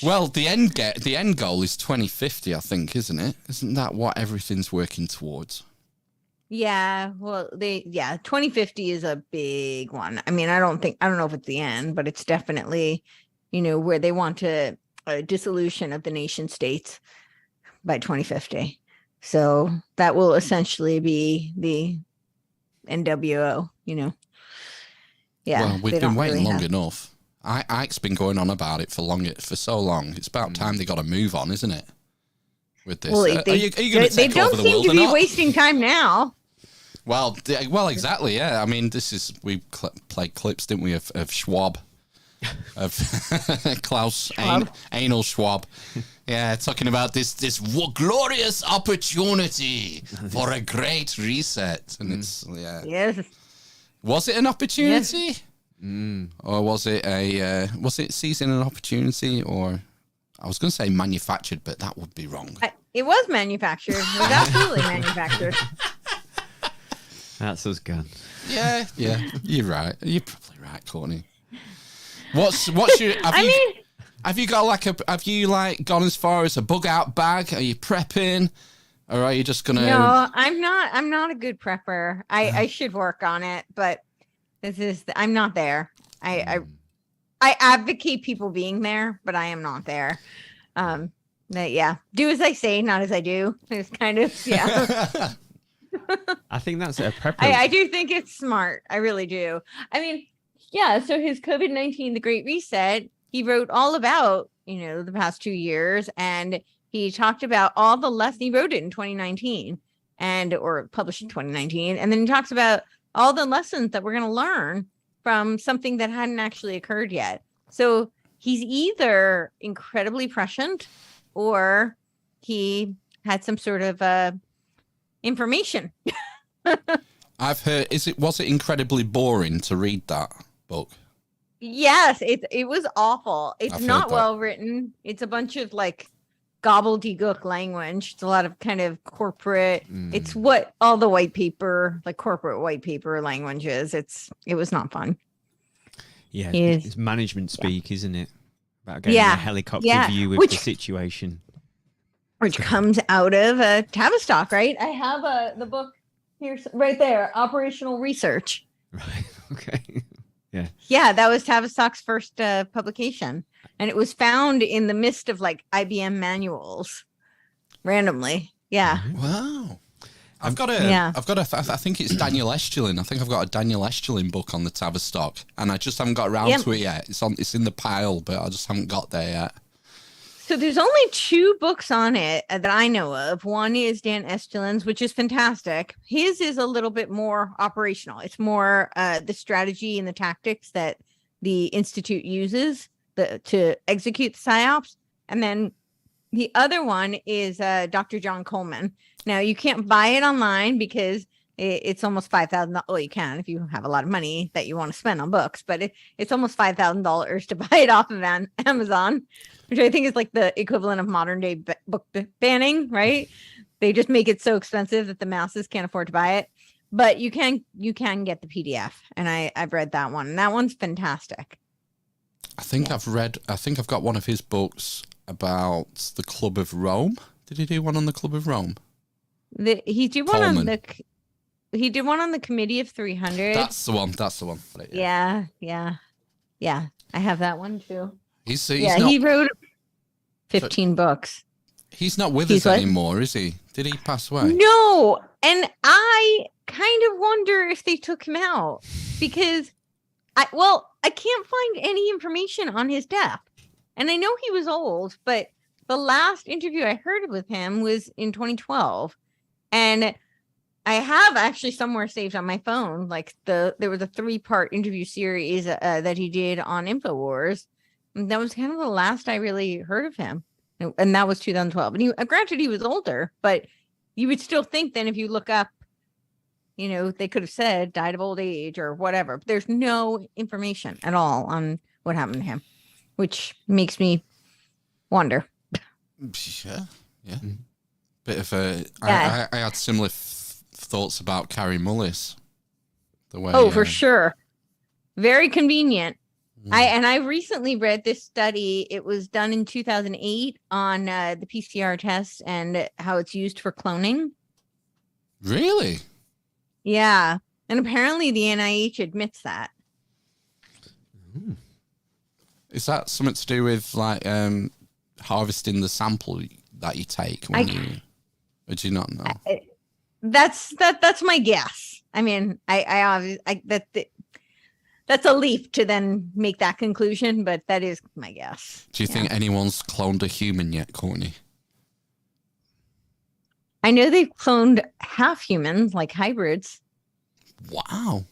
Well, the end goal is 2050, I think, isn't it? Isn't that what everything's working towards? Yeah, well, 2050 is a big one. I mean, I don't know if it's the end, but it's definitely, where they want a dissolution of the nation states by 2050. So that will essentially be the NWO, Yeah. Well, we've they been don't waiting really long have- enough. Ike's been going on about it for so long. It's about time they got to move on, isn't it? With this, Well, are you going to they take don't over the seem world to or be not? wasting time now. Well, exactly. Yeah, I mean, we played clips, didn't we, of Schwab, of Klaus Schwab. Anal Schwab. Yeah, talking about this glorious opportunity for a great reset, and it's Yes. Was it an opportunity, or was it seizing an opportunity, or I was going to say manufactured, but that would be wrong. It was manufactured. It was absolutely manufactured. That's us gone. Yeah, you're right. You're probably right, Courtney. What's your? Have you gone as far as a bug out bag? Are you prepping, or are you just gonna? No, I'm not. I'm not a good prepper. I should work on it, but I'm not there. I advocate people being there, but I am not there. Do as I say, not as I do. It's kind of I think that's a prep. I do think it's smart. I really do. I mean, yeah. So his COVID-19, the Great Reset, he wrote all about, the past 2 years, and he talked about all the lessons. He wrote it in 2019 or published in 2019. And then he talks about all the lessons that we're going to learn from something that hadn't actually occurred yet. So he's either incredibly prescient or he had some sort of information. I've heard. Was it incredibly boring to read that book? Yes, it was awful. It's I've not heard that. well written. It's a bunch of like gobbledygook language. It's a lot of kind of corporate. It's what all the white paper, like corporate white paper language is. It was not fun. Yeah, it's management speak, isn't it? About getting a helicopter view of the situation. Which comes out of Tavistock, right? I have the book here, right there, Operational Research. Right. Okay. Yeah. Yeah, that was Tavistock's first publication, and it was found in the midst of like IBM manuals, randomly. Yeah. Wow. I think it's Daniel Estuarine. I think I've got a Daniel Estuarine book on the Tavistock, and I just haven't got around to it yet. It's in the pile, but I just haven't got there yet. So there's only 2 books on it that I know of. One is Dan Estuarine's, which is fantastic. His is a little bit more operational. It's more the strategy and the tactics that the Institute uses to execute the PSYOPs. And then the other one is Dr. John Coleman. Now, you can't buy it online because it's almost $5,000. Well, you can if you have a lot of money that you want to spend on books, but it's almost $5,000 to buy it off of Amazon, which I think is like the equivalent of modern day book banning, right? They just make it so expensive that the masses can't afford to buy it. But you can get the PDF, and I've read that one, and that one's fantastic. I think I've got one of his books about the Club of Rome. Did he do one on the Club of Rome? He did one on the Committee of 300. That's the one. Right, Yeah. I have that one too. He wrote 15 books. He's not with us anymore, is he? Did he pass away? No, and I kind of wonder if they took him out because I can't find any information on his death. And I know he was old, but the last interview I heard with him was in 2012. And I have actually somewhere saved on my phone, like there was a 3-part interview series that he did on InfoWars. And that was kind of the last I really heard of him. And that was 2012. And granted, he was older, but you would still think then if you look up, they could have said died of old age or whatever. But there's no information at all on what happened to him, which makes me wonder. Yeah. Bit of I had similar thoughts about Carrie Mullis. The way. For sure. Very convenient. I recently read this study. It was done in 2008 on the PCR test and how it's used for cloning. Really? Yeah. And apparently the NIH admits that. Is that something to do with like harvesting the sample that you take or do you not know? That's my guess. I mean, that's a leap to then make that conclusion, but that is my guess. Do you think anyone's cloned a human yet, Courtney? I know they've cloned half humans, like hybrids. Wow.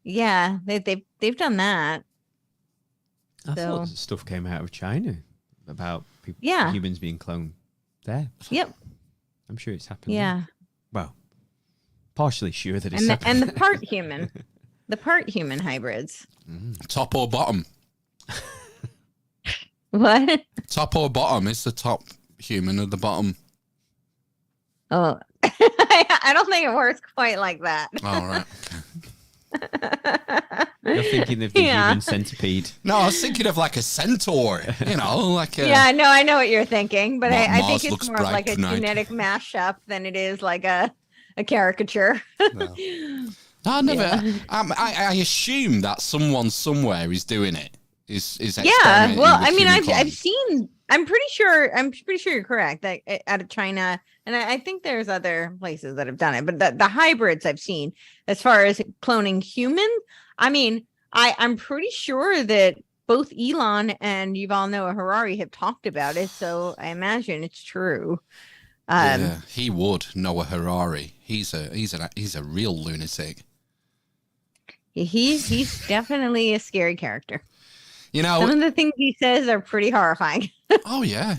Yeah, they've done that. I thought stuff came out of China about people, humans being cloned there. Yep. I'm sure it's happened. Yeah. There. Well, partially sure that it's happened. And the part human hybrids. Top or bottom? What? Top or bottom? Is the top human or the bottom? Oh, I don't think it works quite like that. All right. You're thinking of the human centipede. No, I was thinking of like a centaur, like a... Yeah, no, I know what you're thinking, but I think it's more of like a tonight. genetic mashup than it is like a caricature. No. I never... I assume that someone somewhere is doing it. Is yeah, well, I mean, I've seen... I'm pretty sure you're correct. That out of China, and I think there's other places that have done it, but the hybrids I've seen, as far as cloning human, I mean, I'm pretty sure that both Elon and Yuval Noah Harari have talked about it, so I imagine it's true. Yeah, he would. Noah Harari. He's a real lunatic. He's definitely a scary character. Some of the things he says are pretty horrifying. Oh, yeah.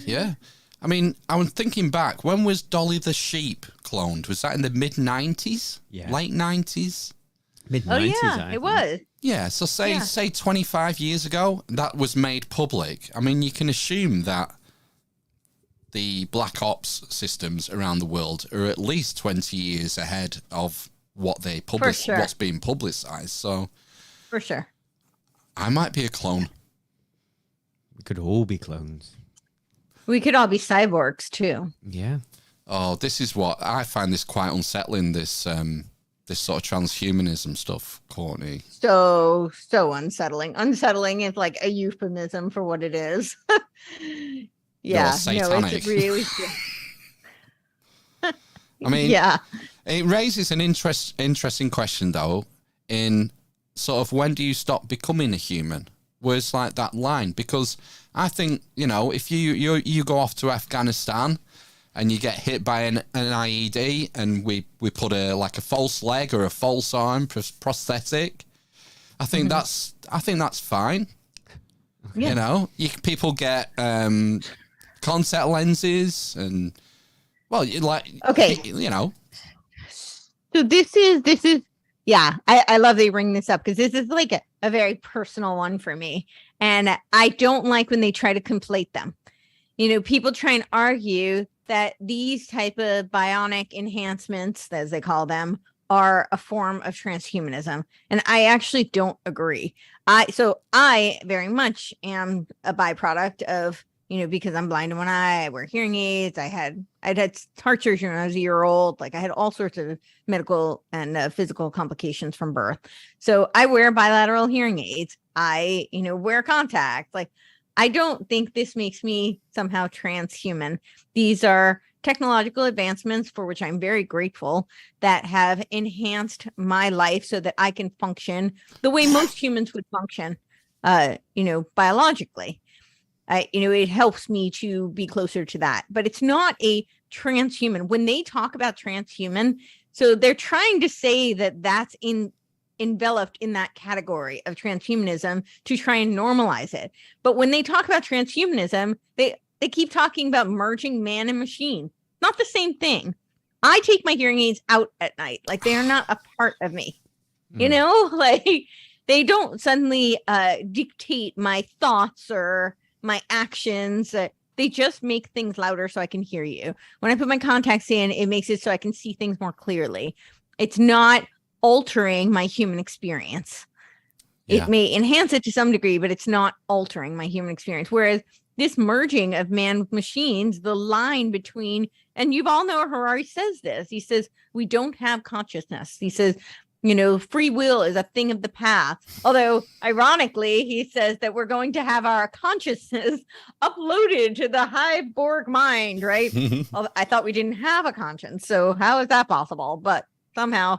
I mean, I was thinking back. When was Dolly the sheep cloned? Was that in the mid-90s? Yeah. Late 90s? Mid-90s, Oh, yeah, it was. Yeah, so say 25 years ago, that was made public. I mean, you can assume that the Black Ops systems around the world are at least 20 years ahead of what they what's being publicized. So, for sure. I might be a clone. We could all be clones. We could all be cyborgs too. Yeah. Oh, this is what I find this quite unsettling. This sort of transhumanism stuff, Courtney. So unsettling. Unsettling is like a euphemism for what it is. Yeah, no, it's really. I mean, yeah. It raises an interesting question though. In sort of when do you stop becoming a human? Where's like that line? Because I think, if you go off to Afghanistan and you get hit by an IED and we put a false leg or a false arm prosthetic, I think that's fine. Yeah. People get contact lenses and okay. So this is yeah, I love that you bring this up because this is like a very personal one for me. And I don't like when they try to conflate them. People try and argue that these type of bionic enhancements, as they call them, are a form of transhumanism. And I actually don't agree. I very much am a byproduct of, because I'm blind in one eye, I wear hearing aids. I'd had heart surgery when I was a year old. Like I had all sorts of medical and physical complications from birth. So I wear bilateral hearing aids. I, wear contacts. Like, I don't think this makes me somehow transhuman. These are technological advancements for which I'm very grateful that have enhanced my life so that I can function the way most humans would function, biologically. It helps me to be closer to that, but it's not a transhuman. When they talk about transhuman, so they're trying to say that that's enveloped in that category of transhumanism to try and normalize it. But when they talk about transhumanism, they keep talking about merging man and machine. Not the same thing. I take my hearing aids out at night. Like they are not a part of me, like they don't suddenly dictate my thoughts or my actions. They just make things louder so I can hear you. When I put my contacts in, it makes it so I can see things more clearly. It's not altering my human experience. Yeah. It may enhance it to some degree, but it's not altering my human experience. Whereas this merging of man with machines, the line between, and you've all know Harari says this, he says, we don't have consciousness. He says, free will is a thing of the past. Although, ironically, he says that we're going to have our consciousness uploaded to the Hive Borg mind, right? I thought we didn't have a conscience. So how is that possible? But somehow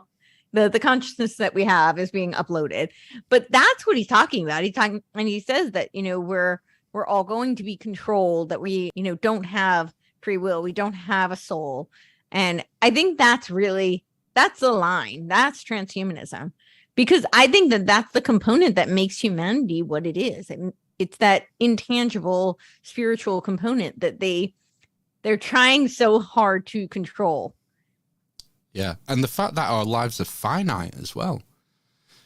the consciousness that we have is being uploaded. But that's what he's talking about. He's talking, and he says that, we're all going to be controlled, that we, don't have free will. We don't have a soul. And I think that's the line. That's transhumanism, because I think that that's the component that makes humanity what it is. And it's that intangible spiritual component that they're trying so hard to control. Yeah. And the fact that our lives are finite as well.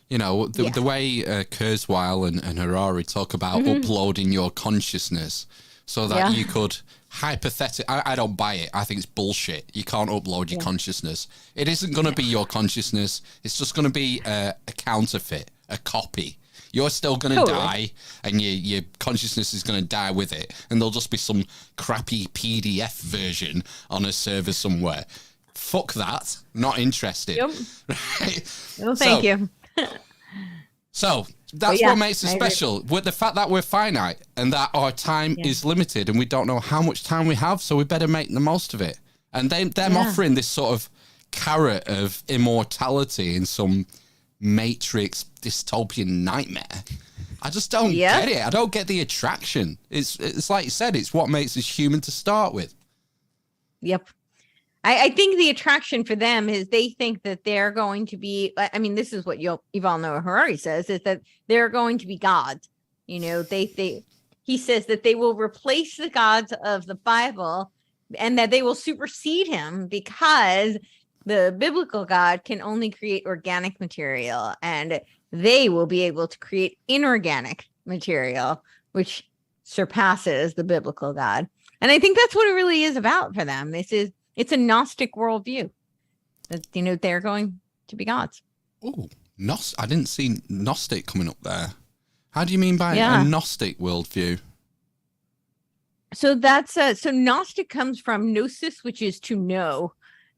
The way Kurzweil and Harari talk about uploading your consciousness so that you could hypothetically, I don't buy it. I think it's bullshit. You can't upload your consciousness. It isn't going to be your consciousness. It's just going to be a counterfeit, a copy. You're still going to die, and your consciousness is going to die with it. And there'll just be some crappy PDF version on a server somewhere. Fuck that. Not interested. Yep. Right? Well, thank you. So that's what makes it special. With the fact that we're finite and that our time is limited and we don't know how much time we have, so we better make the most of it. And them offering this sort of carrot of immortality in some Matrix dystopian nightmare. I just don't get it. I don't get the attraction. It's like you said, it's what makes us human to start with. Yep. I think the attraction for them is they think that they're going to be, I mean, this is what Yuval Noah Harari says, is that they're going to be gods. He says that they will replace the gods of the Bible and that they will supersede him because the biblical God can only create organic material, and they will be able to create inorganic material, which surpasses the biblical God. And I think that's what it really is about for them. It's a Gnostic worldview that, they're going to be gods. Oh, I didn't see Gnostic coming up there. How do you mean by a Gnostic worldview? So that's so Gnostic comes from gnosis, which is to know.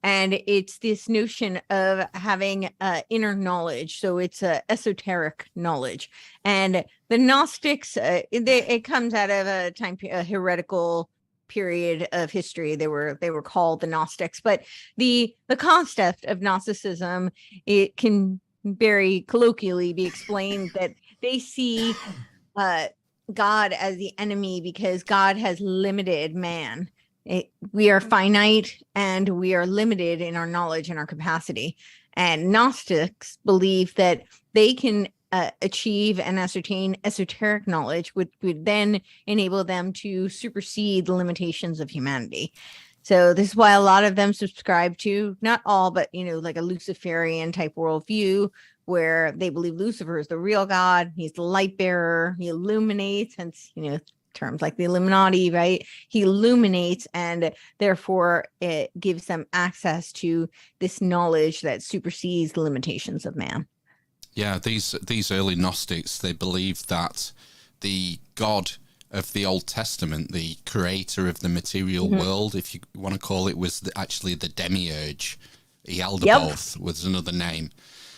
And it's this notion of having inner knowledge. So it's esoteric knowledge. And the Gnostics, it comes out of a heretical period of history. They were called the Gnostics, but the concept of Gnosticism, it can very colloquially be explained that they see God as the enemy because God has limited man. We are finite and we are limited in our knowledge and our capacity. And Gnostics believe that they can achieve and ascertain esoteric knowledge, which would then enable them to supersede the limitations of humanity. So this is why a lot of them subscribe to, not all, but, like a Luciferian type worldview, where they believe Lucifer is the real God. He's the light bearer. He illuminates, hence, terms like the Illuminati, right? He illuminates, and therefore it gives them access to this knowledge that supersedes the limitations of man. Yeah, these early Gnostics, they believed that the God of the Old Testament, the creator of the material world, if you want to call it, was actually the demiurge. Yaldabaoth was another name.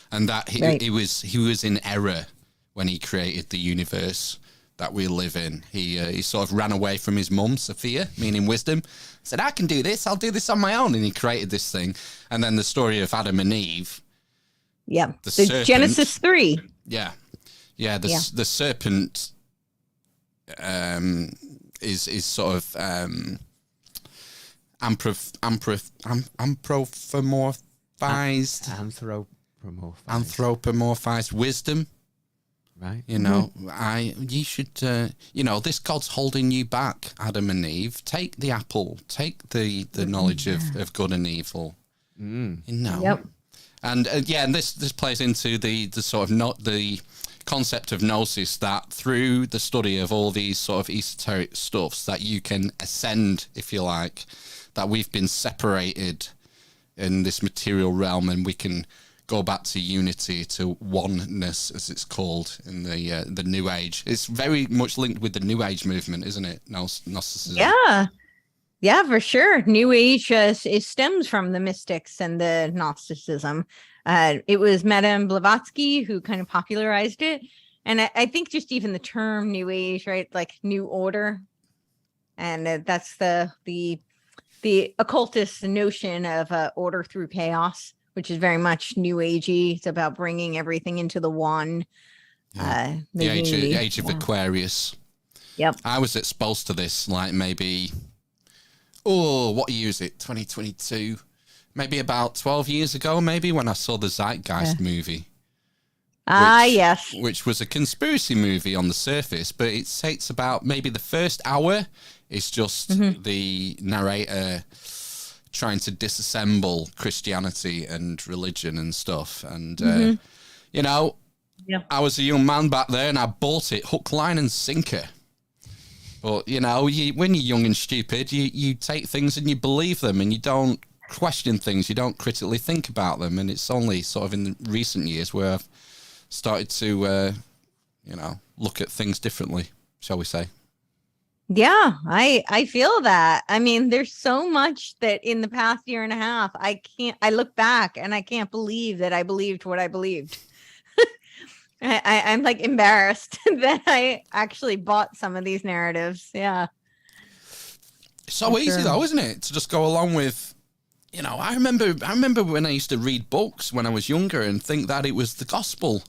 And that he was in error when he created the universe that we live in. He sort of ran away from his mum, Sophia, meaning wisdom, said, I can do this, I'll do this on my own. And he created this thing. And then the story of Adam and Eve. Yeah, the serpent, Genesis 3. Yeah. The serpent is sort of anthropomorphized wisdom. Right. You should, this God's holding you back, Adam and Eve. Take the apple, take the knowledge of good and evil. Yep. And and this plays into the sort of not the concept of gnosis, that through the study of all these sort of esoteric stuffs that you can ascend, if you like, that we've been separated in this material realm and we can go back to unity, to oneness, as it's called in the New Age. It's very much linked with the New Age movement, isn't it? Gnosticism. Yeah, for sure. New Age it stems from the mystics and the Gnosticism. It was Madame Blavatsky who kind of popularized it. And I think just even the term New Age, right? Like New Order. And that's the occultist notion of order through chaos, which is very much new agey. It's about bringing everything into the one. The age of Aquarius. Yep. I was exposed to this like maybe, what year is it? 2022. Maybe about 12 years ago, maybe, when I saw the Zeitgeist movie. Yes. Which was a conspiracy movie on the surface, but it takes about maybe the first hour. It's just the narrator trying to disassemble Christianity and religion and stuff. And, you know, I was a young man back there and I bought it hook, line and sinker. But, you know, when you're young and stupid, you take things and you believe them and you don't question things. You don't critically think about them. And it's only sort of in the recent years where I've started to, you know, look at things differently, shall we say. Yeah, I feel that. I mean, there's so much that in the past year and a half, I look back and I can't believe that I believed what I believed. I'm like embarrassed that I actually bought some of these narratives. Yeah. It's so easy though, isn't it? To just go along with, you know, I remember when I used to read books when I was younger and think that it was the gospel.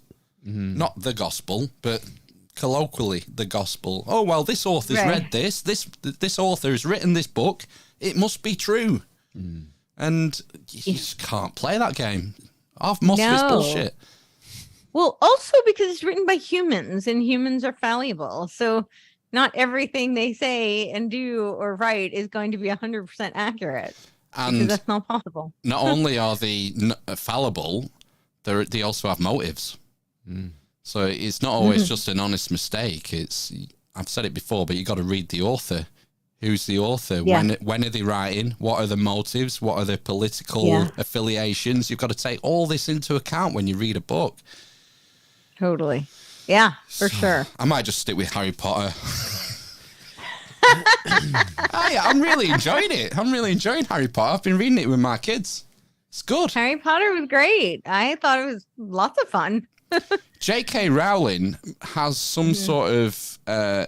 Not the gospel, but colloquially the gospel. Oh, well, this author's read this author has written this book. It must be true. And you just can't play that game. Most of it's bullshit. Well, also because it's written by humans and humans are fallible. So not everything they say and do or write is going to be 100% accurate. And because that's not possible. Not only are they fallible, they also have motives. So it's not always just an honest mistake. I've said it before, but you got to read the author. Who's the author? Yeah. When are they writing? What are the motives? What are their political affiliations? You've got to take all this into account when you read a book. Totally. Yeah, for sure. I might just stick with Harry Potter. I'm really enjoying it. I'm really enjoying Harry Potter. I've been reading it with my kids. It's good. Harry Potter was great. I thought it was lots of fun. J.K. Rowling has some sort of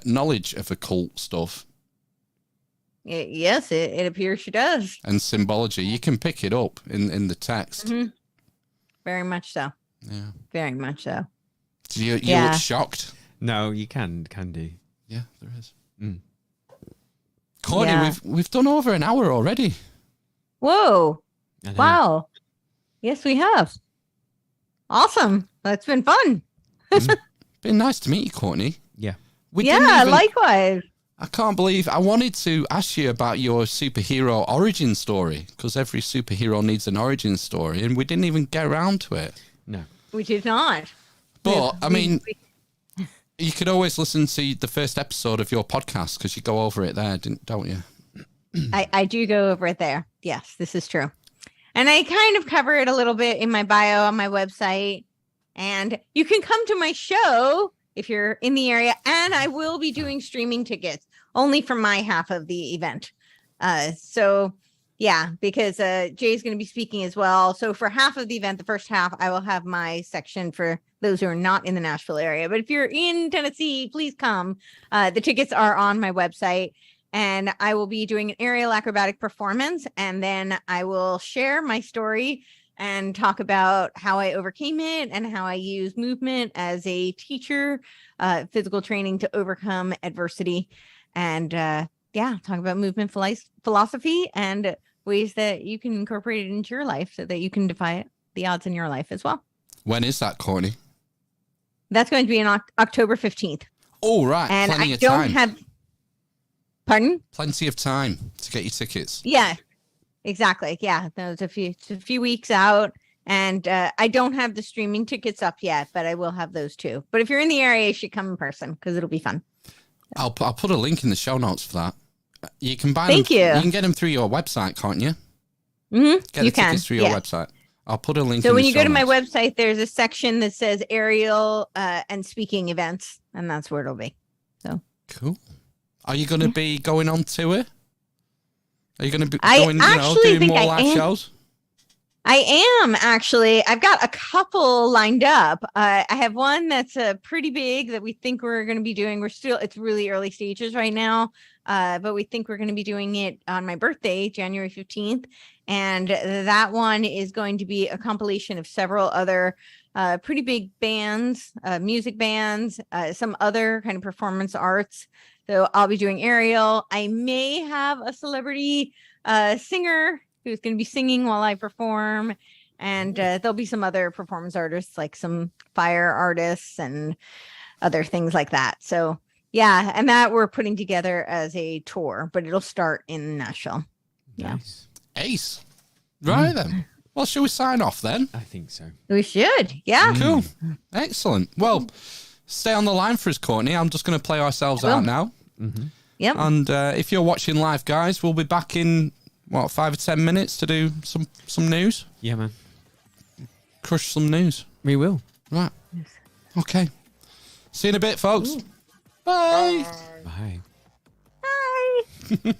knowledge of occult stuff. Yes, it appears she does. And symbology. You can pick it up in the text. Very much so. Yeah. Very much so. Do you look shocked? No, you can do. Yeah, there is. Courtney, we've done over an hour already. Whoa. Wow. Yes, we have. Awesome. That's been fun. Been nice to meet you, Courtney. Yeah. Likewise. I can't believe I wanted to ask you about your superhero origin story, because every superhero needs an origin story, and we didn't even get around to it. No. We did not. But, I mean, you could always listen to the first episode of your podcast because you go over it there, don't you? I do go over it there. Yes, this is true. And I kind of cover it a little bit in my bio on my website. And you can come to my show if you're in the area. And I will be doing streaming tickets only for my half of the event. So, yeah, because Jay's going to be speaking as well. So for half of the event, the first half, I will have my section for those who are not in the Nashville area. But if you're in Tennessee, please come. The tickets are on my website. And I will be doing an aerial acrobatic performance. And then I will share my story and talk about how I overcame it and how I use movement as a teacher, physical training to overcome adversity. And talk about movement philosophy and ways that you can incorporate it into your life so that you can defy the odds in your life as well. When is that, Courtney? That's going to be on October 15th. Oh, right. And I don't have... Pardon? Plenty of time to get your tickets. Yeah, exactly. Yeah, it's a few weeks out, and I don't have the streaming tickets up yet, but I will have those too. But if you're in the area, you should come in person because it'll be fun. I'll put a link in the show notes for that. You can buy them. You can get them through your website, can't you? Get the tickets through your website. I'll put a link. So when you go to my website, there's a section that says aerial and speaking events, and that's where it'll be. So cool. Are you going to be going on tour? Are you going to be going, doing more live shows? I am actually. I've got a couple lined up. I have one that's pretty big that we think we're going to be doing. It's really early stages right now, but we think we're going to be doing it on my birthday, January 15th. And that one is going to be a compilation of several other pretty big bands, music bands, some other kind of performance arts. So I'll be doing Ariel. I may have a celebrity singer who's going to be singing while I perform. And there'll be some other performance artists, like some fire artists and other things like that. So yeah, and that we're putting together as a tour, but it'll start in Nashville. Nice. Ace. Right then. Well, shall we sign off then? I think so. We should. Yeah. Cool. Excellent. Well, stay on the line for us, Courtney. I'm just going to play ourselves out now. Yep. And if you're watching live, guys, we'll be back in, 5 or 10 minutes to do some news? Yeah, man. Crush some news. We will. Right. Okay. See you in a bit, folks. Bye. Bye. Bye.